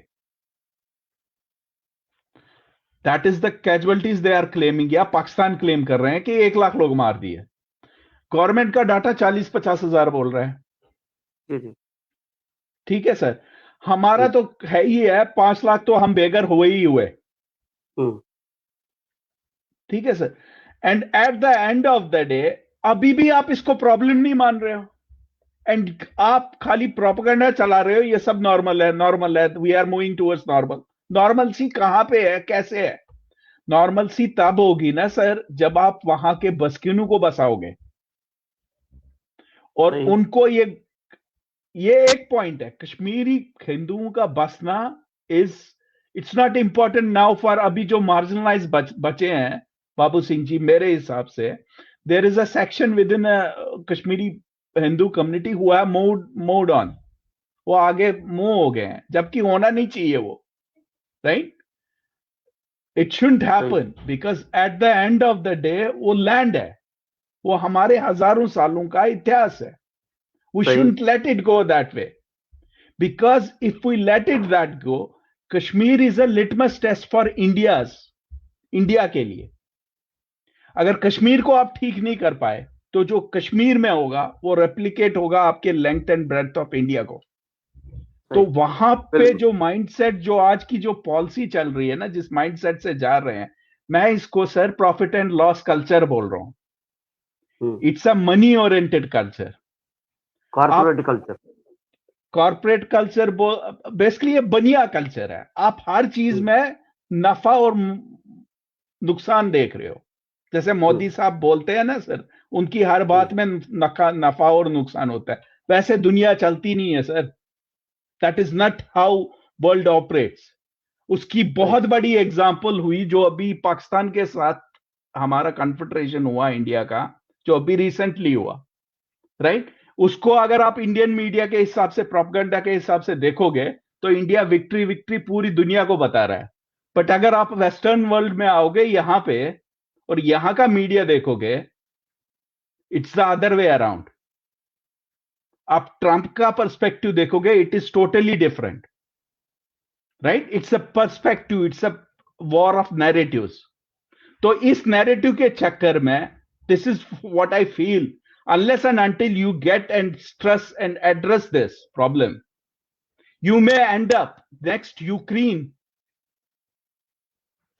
That is the casualties they are claiming, या पाकिस्तान क्लेम कर रहे हैं कि 1 लाख लोग मार दिए। गवर्नमेंट का डाटा 40-50 हजार बोल रहा है। जी जी ठीक है सर, हमारा जी तो है ही है 5 लाख तो हम बेघर हुए ही हुए। हम्म, ठीक है sir, and at the end of the day अभी भी आप इसको प्रॉब्लम नहीं मान रहे हो, एंड आप खाली प्रोपेगेंडा चला रहे हो ये सब नॉर्मल है, नॉर्मल है, we are moving towards normal. Normal सी कहां पे है, कैसे है? नॉर्मल सी तब होगी ना सर जब आप वहां के बस्किनों को बसाओगे और सही उनको ये एक पॉइंट है, कश्मीरी हिंदुओं का बसना is, it's not important now for अभी जो मार्जिनलाइज बचे हैं बाबू सिंह जी। मेरे हिसाब से there is a section with in Kashmiri Hindu community who have moved on, वो आगे मूव हो गए हैं, जबकि होना नहीं चाहिए वो, राइट। इट शुडंट सही happen because at the end of the day वो लैंड है, वो हमारे हजारों सालों का इतिहास है। We सही shouldn't let it go that way. Because if we let it that go, Kashmir is a litmus test for India के लिए। अगर कश्मीर को आप ठीक नहीं कर पाए तो जो कश्मीर में होगा वो रेप्लिकेट होगा आपके length and breadth of India को। तो सही वहां पे बिल्कुल जो माइंडसेट, जो आज की जो पॉलिसी चल रही है ना, जिस माइंडसेट से जा रहे हैं, मैं इसको sir profit and loss culture बोल रहा हूं। It's a money oriented culture. आप corporate culture. Corporate culture basically ये बनिया कल्चर है। आप हर चीज में नफा और नुकसान देख रहे हो। जैसे मोदी साहब बोलते हैं ना सर, उनकी हर बात में नफा और नुकसान होता है। वैसे दुनिया चलती नहीं है sir, that is not how world operates. उसकी बहुत बड़ी एग्जांपल हुई जो अभी पाकिस्तान के साथ हमारा कन्फेडरेशन हुआ इंडिया का, जो अभी रिसेंटली हुआ, राइट। उसको अगर आप इंडियन मीडिया के हिसाब से, प्रोपेगेंडा के हिसाब से देखोगे तो इंडिया विक्ट्री विक्ट्री पूरी दुनिया को बता रहा है। बट अगर आप वेस्टर्न वर्ल्ड में आओगे यहां पे और यहां का मीडिया देखोगे, it's the other way around. आप ट्रंप का पर्सपेक्टिव देखोगे, it is totally different, right. It's a perspective, it's a war of narratives. तो इस नैरेटिव के चक्कर में, this is what I feel, unless and until you get and stress and address this problem, you may end up next Ukraine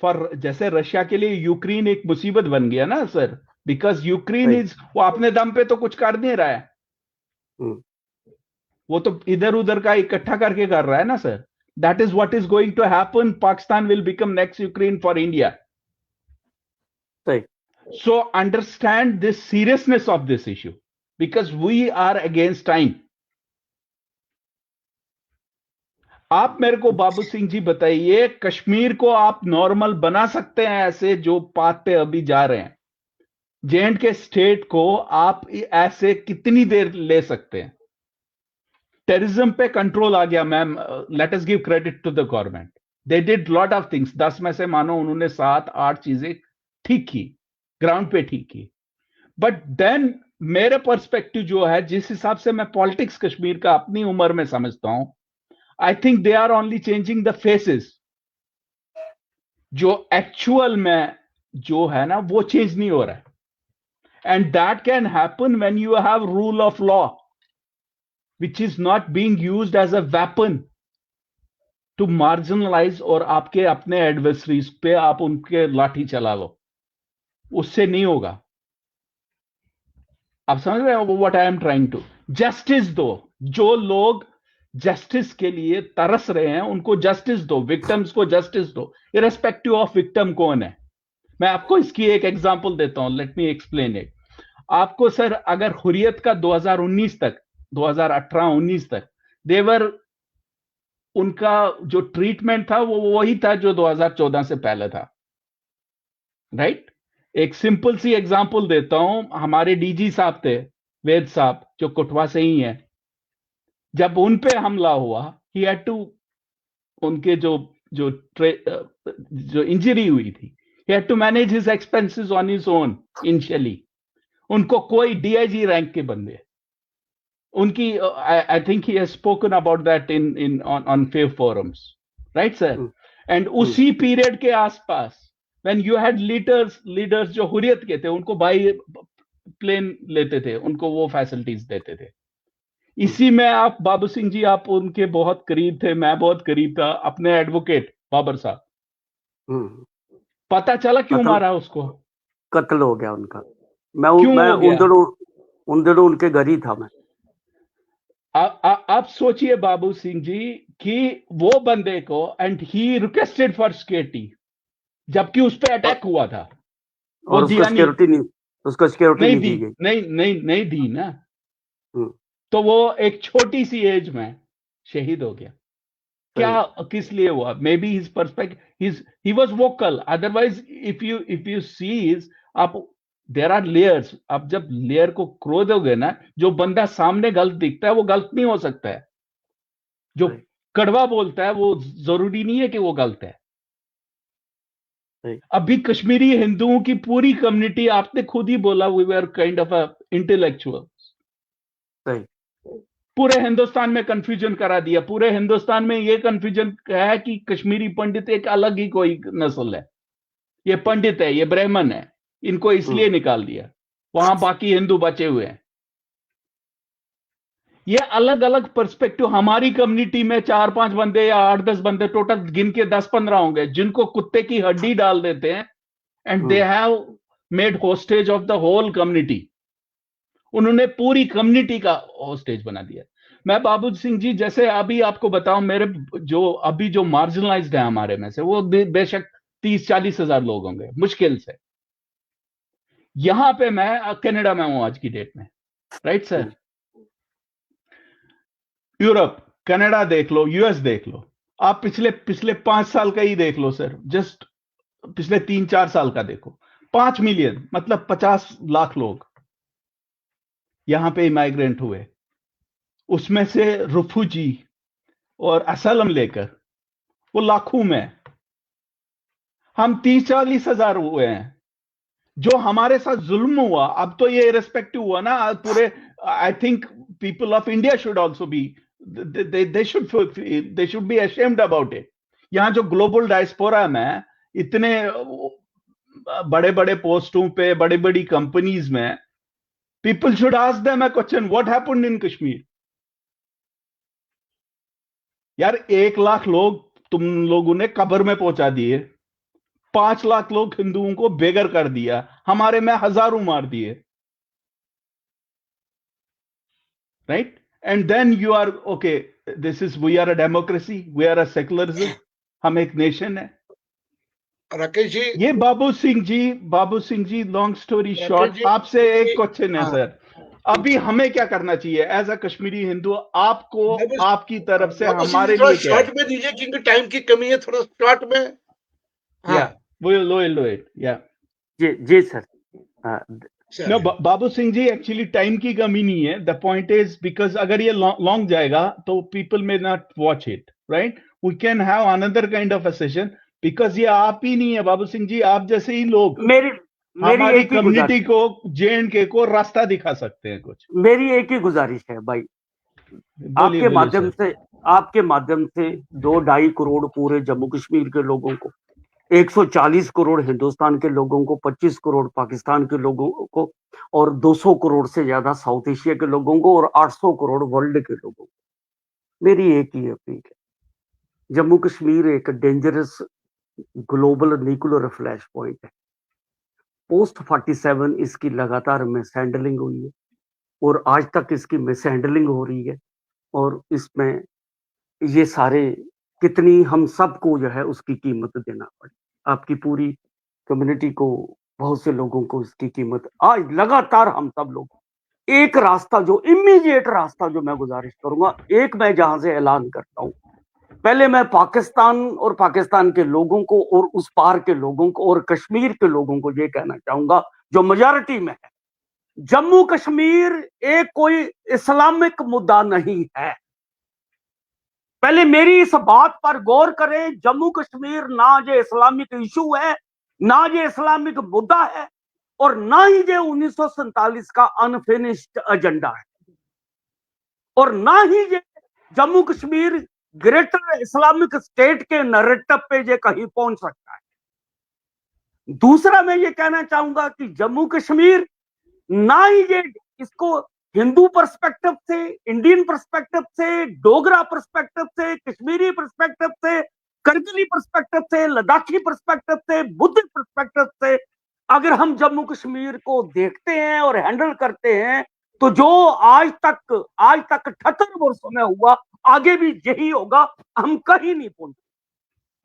for, जैसे Russia के लिए Ukraine एक मुसीबत बन गया ना सर, बिकॉज यूक्रेन इज, वो अपने दम पे तो कुछ कर नहीं रहा है, वो तो इधर उधर का इकट्ठा करके कर रहा है ना सर। That is what is going to happen, Pakistan will become next Ukraine for India. सही So understand this seriousness of this issue because we are against time. आप मेरे को बाबू सिंह जी बताइए, कश्मीर को आप नॉर्मल बना सकते हैं ऐसे जो पाथ पे अभी जा रहे हैं? जेएंड के स्टेट को आप ऐसे कितनी देर ले सकते हैं? टेररिज्म पे कंट्रोल आ गया ma'am, let us give credit to the government, they did lot of things. 10 में से मानो उन्होंने 7-8 चीजें ठीक की, ग्राउंड पे ठीक की। बट देन मेरे पर्सपेक्टिव जो है, जिस हिसाब से मैं पॉलिटिक्स कश्मीर का अपनी उम्र में समझता हूं, I think they are only changing the faces. जो एक्चुअल में जो है ना वो चेंज नहीं हो रहा है, and that can happen when you have rule of law which is not being used as a weapon to marginalise, और आपके अपने एडवर्सरीज पे आप उनके लाठी चला लो, उससे नहीं होगा। आप समझ रहे हो what I am trying to? Justice दो, जो लोग जस्टिस के लिए तरस रहे हैं उनको जस्टिस दो, विक्टिम्स को जस्टिस दो, इरेस्पेक्टिव ऑफ विक्टिम कौन है। मैं आपको इसकी एक एग्जांपल देता हूं, लेट मी एक्सप्लेन इट आपको सर। अगर हुर्रियत का 2019 तक, 2018-19 तक देवर, उनका जो ट्रीटमेंट था वो वही था जो 2014 से पहले था, राइट। एक सिंपल सी एग्जांपल देता हूं, हमारे डीजी साहब थे, वेद साहब, जो कोटवा से ही हैं। जब उन पे हमला हुआ, ही हैड टू, उनके जो जो इंजरी हुई थी, he had to manage his expenses on his own initially. उनको कोई डीआईजी रैंक के बंदे उनकी, I think he has spoken about that in on few forums, right sir? And उसी पीरियड के आसपास व्हेन यू हैड लीडर्स जो हुर्रियत के थे, उनको बाई प्लेन लेते थे, उनको वो फैसिलिटीज देते थे। इसी में आप बाबू सिंह जी, आप उनके बहुत करीब थे, मैं बहुत करीब था, अपने एडवोकेट बाबर साहब। पता चला क्यों मारा उसको? कत्ल हो गया उनका। मैं उन दिनों उनके घर ही था मैं। आप सोचिए बाबू सिंह जी कि वो बंदे को, and he requested for security, जबकि उस पर अटैक हुआ था, और उसको सिक्योरिटी नहीं दी गई, नहीं दी ना। तो वो एक छोटी सी एज में शहीद हो गया। क्या, किस लिए हुआ? Maybe his perspective, he was vocal. Otherwise if you see आप, देयर आर लेयर्स। आप जब लेयर को खोदोगे ना, जो बंदा सामने गलत दिखता है वो गलत नहीं हो सकता है, जो कड़वा बोलता है वो जरूरी नहीं है कि वो गलत है। अभी कश्मीरी हिंदुओं की पूरी कम्युनिटी, आपने खुद ही बोला, we were kind of intellectuals. पूरे हिंदुस्तान में कंफ्यूजन करा दिया। पूरे हिंदुस्तान में ये कंफ्यूजन है कि कश्मीरी पंडित एक अलग ही कोई नस्ल है, ये पंडित है, ये ब्राह्मण है, इनको इसलिए निकाल दिया, वहां बाकी हिंदू बचे हुए हैं। ये अलग अलग पर्सपेक्टिव। हमारी कम्युनिटी में 4-5 बंदे या 8-10 बंदे, टोटल गिन के 10-15 होंगे, जिनको कुत्ते की हड्डी डाल देते हैं, and they have made hostage of the whole community. उन्होंने पूरी कम्युनिटी का होस्टेज बना दिया। मैं बाबू सिंह जी, जैसे अभी आपको बताऊं, मेरे जो मार्जिनलाइज्ड है हमारे में से, वो बेशक 30-40 हजार लोग होंगे मुश्किल से। यहां पे मैं कनाडा में हूं आज की डेट में, राइट सर? यूरोप, कनाडा देख लो, यूएस देख लो, आप पिछले 5 साल का ही देख लो सर, जस्ट पिछले 3-4 साल का देखो। 5 मिलियन मतलब 50 लाख लोग यहां पे इमाइग्रेंट हुए, उसमें से रिफ्यूजी और असलम लेकर वो लाखों में। हम 30-40 हजार हुए हैं। जो हमारे साथ जुल्म हुआ, अब तो ये इरेस्पेक्टिव हुआ ना पूरे, I think people of India should also be, they should be ashamed about it। यहां जो ग्लोबल डायस्पोरा में इतने बड़े बड़े पोस्टों पे, बड़ी बड़ी कंपनीज में, people should ask them a question, what happened in Kashmir? यार 1 लाख लोग तुम लोगों ने कब्र में पहुंचा दिए, 5 लाख लोग हिंदुओं को बेघर कर दिया, हमारे में हजारों मार दिए, right? And then you are okay, we are a democracy, we are a secularism, हम एक नेशन है। राकेश जी, ये Babu Singh ji, long story short, आपसे एक क्वेश्चन है सर, अभी हमें क्या करना चाहिए एज अ कश्मीरी हिंदू? आपको, आपकी तरफ से हमारे लिए क्या है? शॉर्ट में दीजिए, क्योंकि टाइम की कमी है, थोड़ा शॉर्ट में। या we'll do it, या जी सर। नो बाबू सिंह जी, एक्चुअली टाइम की कमी नहीं है। द पॉइंट इज, बिकॉज अगर ये लॉन्ग जाएगा तो people may not watch it, right? We can have another kind of a session, because ये आप ही नहीं है बाबू सिंह जी, आप जैसे ही लोग हमारी कम्युनिटी को, JNK को रास्ता दिखा सकते हैं कुछ। मेरी एक ही गुजारिश है भाई, आपके माध्यम से 2-2.5 करोड़ पूरे जम्मू कश्मीर के लोगों को, 140 करोड़ हिंदुस्तान के लोगों को, 25 करोड़ पाकिस्तान के लोगों को, और 200 करोड़ से ज्यादा साउथ एशिया के लोगों को, और 800 करोड़ वर्ल्ड के लोगों को मेरी एक ही अपील है। जम्मू कश्मीर एक dangerous global nuclear flash point है। पोस्ट 47 इसकी लगातार मिसहैंडलिंग हुई है, और आज तक इसकी मिसहैंडलिंग हो रही है, और इसमें ये सारे कितनी हम सबको जो है उसकी कीमत देना पड़े। आपकी पूरी कम्युनिटी को, बहुत से लोगों को इसकी कीमत आज लगातार हम सब लोग, एक रास्ता जो इमीडिएट रास्ता जो मैं गुजारिश करूंगा, एक मैं जहां से ऐलान करता हूं, पहले मैं पाकिस्तान और पाकिस्तान के लोगों को और उस पार के लोगों को और कश्मीर के लोगों को ये कहना चाहूंगा जो मेजॉरिटी में है, जम्मू कश्मीर एक कोई इस्लामिक मुद्दा नहीं है। पहले मेरी इस बात पर गौर करें, जम्मू कश्मीर ना जो इस्लामिक इशू है, ना जो इस्लामिक मुद्दा है, और ना ही जो 1947 का अनफिनिश्ड एजेंडा है, और ना ही ये Jammu Kashmir greater Islamic state के नैरेटिव पे ये कहीं पहुंच सकता है। दूसरा मैं ये कहना चाहूंगा कि जम्मू कश्मीर ना ही ये इसको हिंदू पर्सपेक्टिव से, इंडियन पर्सपेक्टिव से, डोगरा पर्सपेक्टिव से, कश्मीरी पर्सपेक्टिव से, करगिली पर्सपेक्टिव से, लद्दाखी पर्सपेक्टिव से, बुद्ध पर्सपेक्टिव से अगर हम जम्मू कश्मीर को देखते हैं और हैंडल करते हैं, तो जो आज तक 78 वर्षों में हुआ, आगे भी यही होगा, हम कहीं नहीं पहुंचे।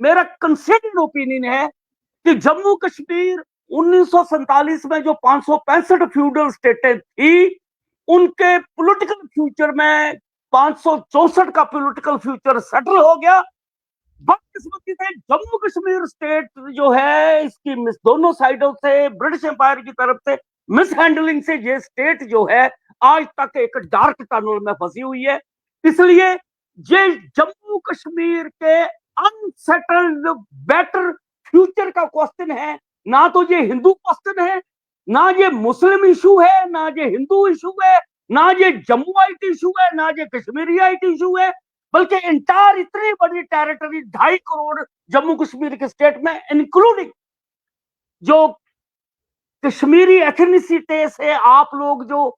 मेरा कंसिडर्ड ओपिनियन है कि जम्मू कश्मीर 1947 में जो 565 फ्यूडल स्टेटें थी, उनके पॉलिटिकल फ्यूचर में 564 का पॉलिटिकल फ्यूचर सेटल हो गया। बदकिस्मती से जम्मू कश्मीर स्टेट जो है, इसकी दोनों साइडों से, ब्रिटिश एम्पायर की तरफ से मिसहैंडलिंग से ये स्टेट जो है आज तक एक डार्क टनल में फंसी हुई है। इसलिए ये जम्मू कश्मीर के अनसेटल्ड बेटर फ्यूचर का क्वेश्चन है, ना तो ये हिंदू क्वेश्चन है, ना ये मुस्लिम इशू है, ना ये हिंदू इशू है, ना ये जम्मुआइट इशू है, ना ये कश्मीरियाइट इशू है, बल्कि इंटायर इतनी बड़ी टेरिटरी 2.5 करोड़ जम्मू कश्मीर के स्टेट में, इंक्लूडिंग जो कश्मीरी एथनिसिटी से आप लोग जो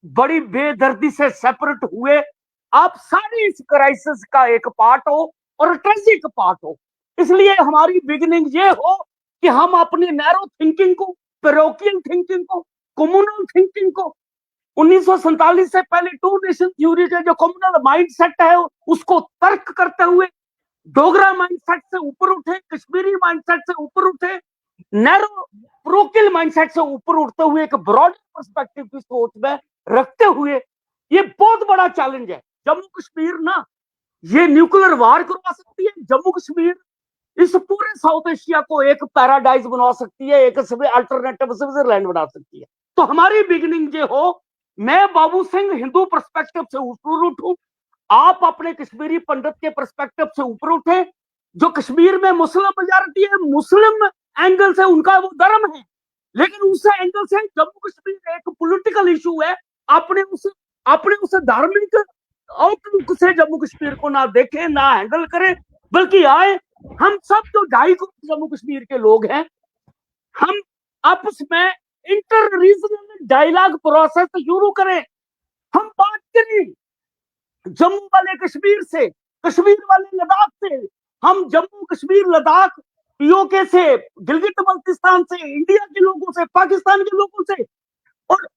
बड़ी बेदर्दी से सेपरेट हुए, आप सारी इस क्राइसिस का एक पार्ट हो और ट्रेजिक पार्ट हो। इसलिए हमारी बिगिनिंग ये हो कि हम अपनी नैरो थिंकिंग को, पैरोकियल थिंकिंग को, कम्युनल थिंकिंग को, 1947 से पहले टू नेशन थ्योरी का जो कम्युनल माइंडसेट है उसको तर्क करते हुए डोगरा माइंडसेट से ऊपर उठे, कश्मीरी माइंडसेट से ऊपर उठे, नैरो पैरोकियल माइंडसेट से ऊपर उठते हुए एक ब्रॉड पर्सपेक्टिव की सोच में रखते हुए, ये बहुत बड़ा चैलेंज है। जम्मू कश्मीर ना ये न्यूक्लियर वार करवा सकती है, जम्मू कश्मीर इस पूरे साउथ एशिया को एक पैराडाइज बना सकती है, एक अल्टरनेटिव स्विट्जरलैंड बना सकती है। तो हमारी बिगिनिंग ये हो, मैं बाबू सिंह हिंदू पर्सपेक्टिव से ऊपर उठूं, आप अपने कश्मीरी पंडित के पर्सपेक्टिव से ऊपर उठे। जो कश्मीर में मुस्लिम मेजॉरिटी है, मुस्लिम एंगल से उनका वो धर्म है, लेकिन उस एंगल से जम्मू कश्मीर एक पॉलिटिकल इशू है। अपने उस धार्मिक आउटलुक से जम्मू कश्मीर को ना देखें, ना हैंडल करें, बल्कि आए हम सब जो 2.5 करोड़ जम्मू कश्मीर के लोग हैं, हम आपस में इंटर रीजनल डायलॉग प्रोसेस शुरू करें। हम बात करें जम्मू वाले कश्मीर से, कश्मीर वाले लद्दाख से, हम जम्मू कश्मीर लद्दाख पीओके से, गिलगित बल्तिस्तान से, इंडिया के लोगों से, पाकिस्तान के लोगों से। और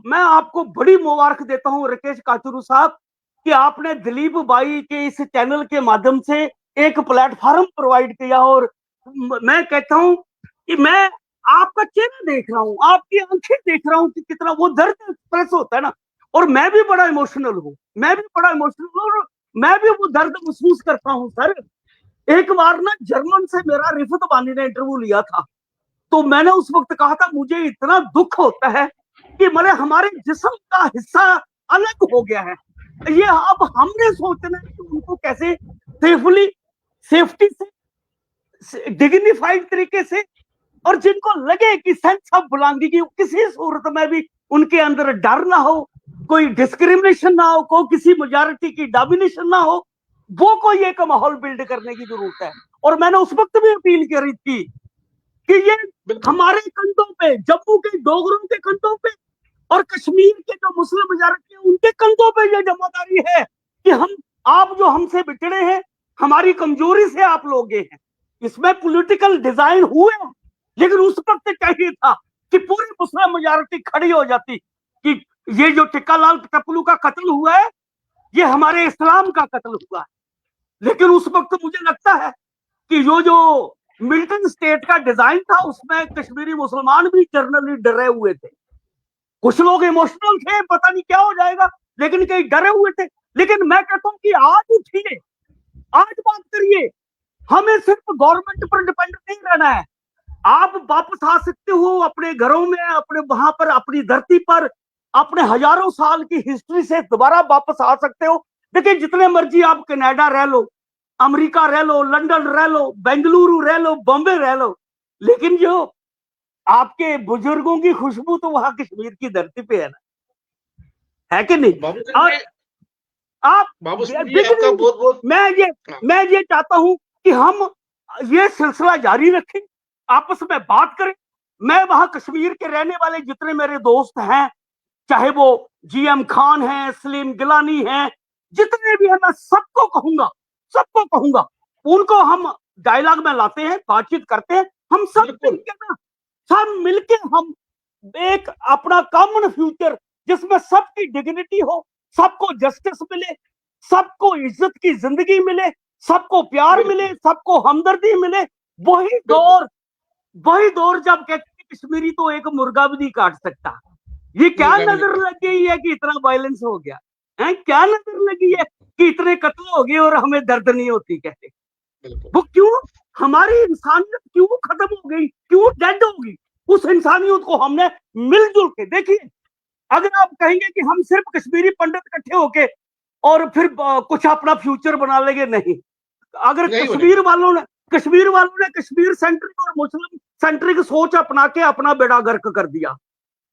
मैं आपको बड़ी मुबारक देता हूं राकेश काचरू साहब कि आपने दिलीप भाई के इस चैनल के माध्यम से एक प्लेटफॉर्म प्रोवाइड किया, और मैं कहता हूं कि मैं आपका चेहरा देख रहा हूं, आपकी आंखें देख रहा हूं कि कितना वो दर्द एक्सप्रेस होता है ना, और मैं भी बड़ा इमोशनल हूं, और मैं भी वो दर्द महसूस करता हूं सर। एक बार ना जर्मन से मेरा रिफत बानी ने इंटरव्यू लिया था, तो मैंने उस वक्त कहा था मुझे इतना दुख होता है कि मतलब हमारे जिस्म का हिस्सा अलग हो गया है। ये अब हमने सोचना है कि उनको कैसे सेफ्टी से, डिग्निफाइड तरीके से, और जिनको लगे कि सेंस ऑफ बिलोंगिंग की किसी सूरत में भी उनके अंदर डर ना हो, कोई डिस्क्रिमिनेशन ना हो, कोई किसी मेजॉरिटी की डोमिनेशन ना हो, वो कोई एक माहौल बिल्ड करने की जरूरत है। और मैंने उस वक्त भी अपील करी थी कि ये हमारे कंधों पे, जम्मू के डोगरों के कंधों पे और कश्मीर के जो मुस्लिम मेजॉरिटी है उनके कंधों पे ये जिम्मेदारी है कि आप जो हमसे बिछड़े हैं, हमारी कमजोरी से आप लोग गए हैं। इसमें पॉलिटिकल डिजाइन हुए, लेकिन उस वक्त चाहिए था कि पूरी मुस्लिम मेजॉरिटी खड़ी हो जाती कि ये जो टिक्कालाल टप्पू का कत्ल हुआ है, ये हमारे इस्लाम का कत्ल हुआ है। लेकिन उस वक्त मुझे लगता है कि जो मिलिटेंट स्टेट का डिजाइन था, उसमें कश्मीरी मुसलमान भी जर्नली डरे हुए थे। कुछ लोग इमोशनल थे, पता नहीं क्या हो जाएगा, लेकिन कई डरे हुए थे। लेकिन मैं कहता हूं कि आज उठिए, आज बात करिए। हमें सिर्फ गवर्नमेंट पर डिपेंड नहीं रहना है। आप वापस आ सकते हो अपने घरों में, अपने वहां पर, अपनी धरती पर, अपने हजारों साल की हिस्ट्री से दोबारा वापस आ सकते हो। देखिए जितने मर्जी आप कनाडा रह लो, अमेरिका रह लो, लंदन रह लो, बेंगलुरु रह लो, बॉम्बे रह लो, लेकिन जो आपके बुजुर्गों की खुशबू तो वहां कश्मीर की धरती पे है ना, है कि नहीं? बाबू सिंह और जी, आप बाबू सिंह जी आपका बिगनिंग, बहुत बहुत मैं ये चाहता हूं कि हम ये सिलसिला जारी रखें, आपस में बात करें। मैं वहां कश्मीर के रहने वाले जितने मेरे दोस्त हैं, चाहे वो जीएम खान है, सलीम गिलानी है, जितने भी हैं, मैं सबको कहूंगा, उनको हम डायलॉग में लाते हैं, बातचीत करते हैं, हम सब बिल्कुल मिलके ना, सब मिलके हम एक अपना कॉमन फ्यूचर जिसमें सबकी डिग्निटी हो, सबको जस्टिस मिले, सबको इज्जत की जिंदगी मिले, सबको प्यार मिले, बिल्कुल सबको हमदर्दी मिले, वही बिल्कुल दौर वही दौर जब कहते हैं कश्मीरी तो एक मुर्गा भी नहीं काट सकता। ये क्या मुर्गा भी नजर नहीं लग गई है कि इतना वायलेंस हो गया है? क्या नजर लगी है कि इतने कत्ल हो गए और हमें दर्द नहीं होती? कहते बिल्कुल वो क्यों? हमारी इंसानियत क्यों खत्म हो गई, क्यों डेड हो गई? उस इंसानियत को हमने मिलजुल के, देखिए अगर आप कहेंगे कि हम सिर्फ कश्मीरी पंडित इकट्ठे होके और फिर कुछ अपना फ्यूचर बना लेंगे, नहीं। अगर नहीं बनेगा। कश्मीर वालों ने कश्मीर सेंट्रिक और मुस्लिम सेंट्रिक सोच अपना के अपना बेड़ा गर्क कर दिया,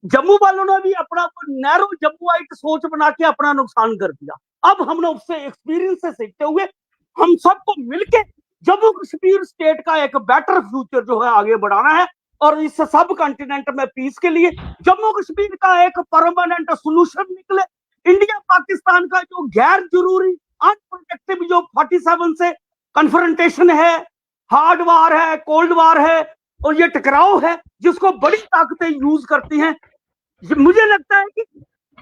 जम्मू वालों ने भी अपना नैरो जम्मूवाइट सोच बना के अपना नुकसान कर दिया। अब हमने उससे एक्सपीरियंस से सीखते हुए हम सबको मिलके जम्मू कश्मीर स्टेट का एक बेटर फ्यूचर जो है आगे बढ़ाना है, और इस सब कॉन्टिनेंट में पीस के लिए जम्मू कश्मीर का एक परमानेंट सोल्यूशन निकले। इंडिया पाकिस्तान का जो गैर जरूरी अनप्रोटेक्टिव जो 47 से कन्फ्रंटेशन है, हार्ड वार है, कोल्ड वार है, और ये टकराव है जिसको बड़ी ताकतें यूज करती हैं, मुझे लगता है कि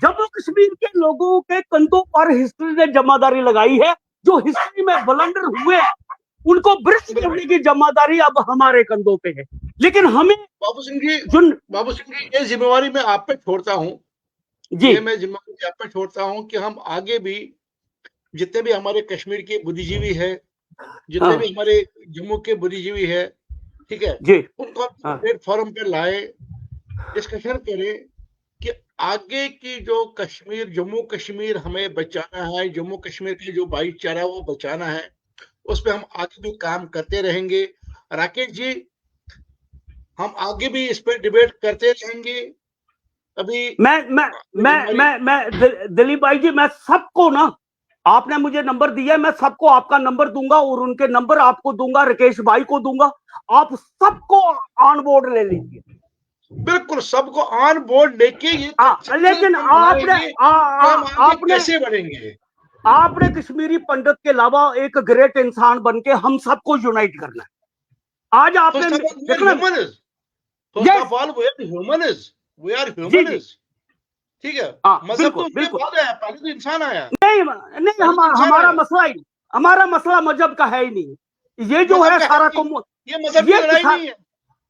जम्मू कश्मीर के लोगों के कंधों पर हिस्ट्री ने जमादारी लगाई है। जो हिस्ट्री में ब्लंडर हुए उनको ब्रिज करने की जिम्मेदारी अब हमारे कंधों पे है, लेकिन हमें बाबू सिंह जी, जो ये जिम्मेवारी मैं आप पे छोड़ता हूँ। जी ये मैं जिम्मेवारी आप पे छोड़ता हूँ कि हम आगे भी जितने भी हमारे कश्मीर के बुद्धिजीवी है, जितने हाँ भी हमारे जम्मू के बुद्धिजीवी है, ठीक है, जी उनको हम हाँ प्लेटफॉर्म पे लाए, डिस्कशन करें कि आगे की जो कश्मीर, जम्मू कश्मीर हमें बचाना है, जम्मू कश्मीर की जो भाईचारा वो बचाना है, उस पे हम आगे भी काम करते रहेंगे। राकेश जी, हम आगे भी इस पे डिबेट करते रहेंगे। अभी दिलीप भाई जी, मैं सबको ना, आपने मुझे नंबर दिया है, मैं सबको आपका नंबर दूंगा और उनके नंबर आपको दूंगा, राकेश भाई को दूंगा, आप सबको ऑन बोर्ड ले लीजिए। बिल्कुल सबको ऑन बोर्ड लेके ये लेकिन हम आगे आपने कैसे बढ़ेंगे? आपने कश्मीरी पंडित के अलावा एक ग्रेट इंसान बन के हम सबको यूनाइट करना है। आज आपने देखना, first of all we are humans, we are जी जी ह्यूमनिज, ठीक है। मजहब बिल्कुल तो उसके बिल्कुल, बाद आया, पहले तो इंसान आया, नहीं नहीं, पहले तो इंसान हमारा आया। मसला ही, हमारा मसला मजहब का है ही नहीं। ये जो मजहब है का है सारा नहीं, ये मजहब की लड़ाई नहीं है।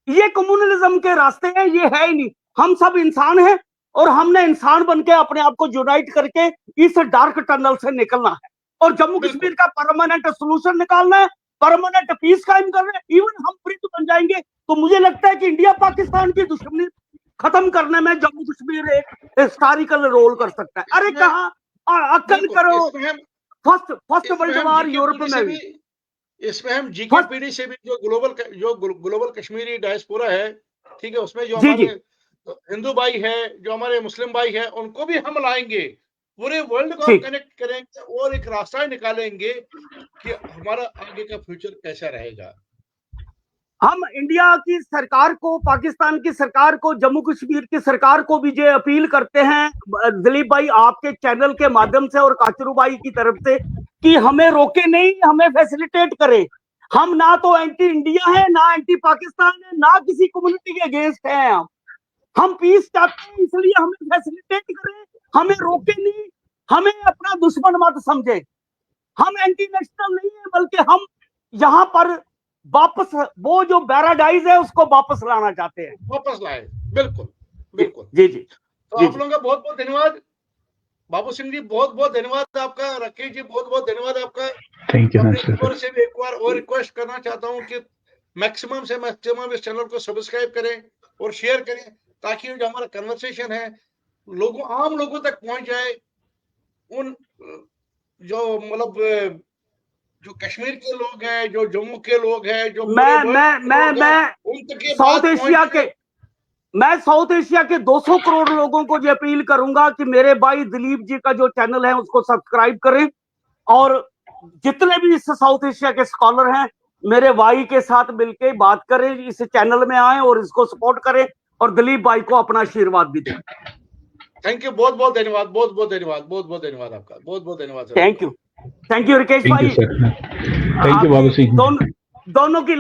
ये कम्युनलिज्म के रास्ते हैं, ये है ही नहीं। हम सब इंसान हैं और हमने इंसान बन के अपने आप को यूनाइट करके इस डार्क टनल से निकलना है और जम्मू कश्मीर का परमानेंट सोल्यूशन निकालना है, परमानेंट पीस कायम करना है। इवन हम ब्रिज बन जाएंगे तो मुझे लगता है कि इंडिया पाकिस्तान की दुश्मनी खत्म करने में जम्मू कश्मीर एक हिस्टोरिकल रोल कर सकता है। अरे कहाँ, अक्ल करो, फर्स्ट वर्ल्ड वॉर यूरोप में भी, इसमें हम जीके पीढ़ी से भी जो ग्लोबल कश्मीरी डायस्पोरा है, ठीक है, उसमें जो हमारे हिंदू भाई है, जो हमारे मुस्लिम भाई है, उनको भी हम लाएंगे, पूरे वर्ल्ड को हम कनेक्ट करेंगे और एक रास्ता निकालेंगे कि हमारा आगे का फ्यूचर कैसा रहेगा। हम इंडिया की सरकार को, पाकिस्तान की सरकार को, जम्मू कश्मीर की सरकार को भी ये अपील करते हैं, दिलीप भाई आपके चैनल के माध्यम से और काचरू भाई की तरफ से, कि हमें रोके नहीं, हमें फैसिलिटेट करें। हम ना तो एंटी इंडिया है, ना एंटी पाकिस्तान है, ना किसी कम्युनिटी के अगेंस्ट है। हम पीस चाहते हैं, इसलिए हमें फैसिलिटेट करें, हमें रोके नहीं, हमें अपना दुश्मन मत समझे। हम एंटी नेशनल नहीं है, बल्कि हम यहाँ पर वापस वो जो पैराडाइज है उसको वापस लाना चाहते हैं, वापस लाए। बिल्कुल बिल्कुल जी जी। तो आप लोगों का बहुत बहुत धन्यवाद। बाबू सिंह जी बहुत बहुत धन्यवाद आपका। राकेश जी बहुत बहुत धन्यवाद आपका। Thank you. अपने व्यूअर से भी एक बार और रिक्वेस्ट करना चाहता हूं कि मैक्सिमम से मैक्सिमम इस चैनल को सब्सक्राइब करें और शेयर करें, ताकि जो हमारा कन्वर्सेशन है आम लोगों तक पहुंच जाए। उन जो मतलब जो कश्मीर के लोग हैं, जो जम्मू के लोग हैं, जो मैं उन तक ये साउथ बात एशिया पहुंचे। के मैं साउथ एशिया के 200 करोड़ लोगों को ये अपील करूंगा कि मेरे भाई दिलीप जी का जो चैनल है उसको सब्सक्राइब करें, और जितने भी इस साउथ एशिया के स्कॉलर हैं मेरे भाई के साथ मिलकर बात करें, इस चैनल में आए और इसको सपोर्ट करें और दिलीप भाई को अपना आशीर्वाद भी दें। थैंक यू, बहुत बहुत धन्यवाद, बहुत बहुत धन्यवाद, बहुत बहुत धन्यवाद आपका, बहुत बहुत धन्यवाद sir. Thank you Rikesh thank you भाई। सर, थैंक यू बाबू आपकी सिंह। दोनों की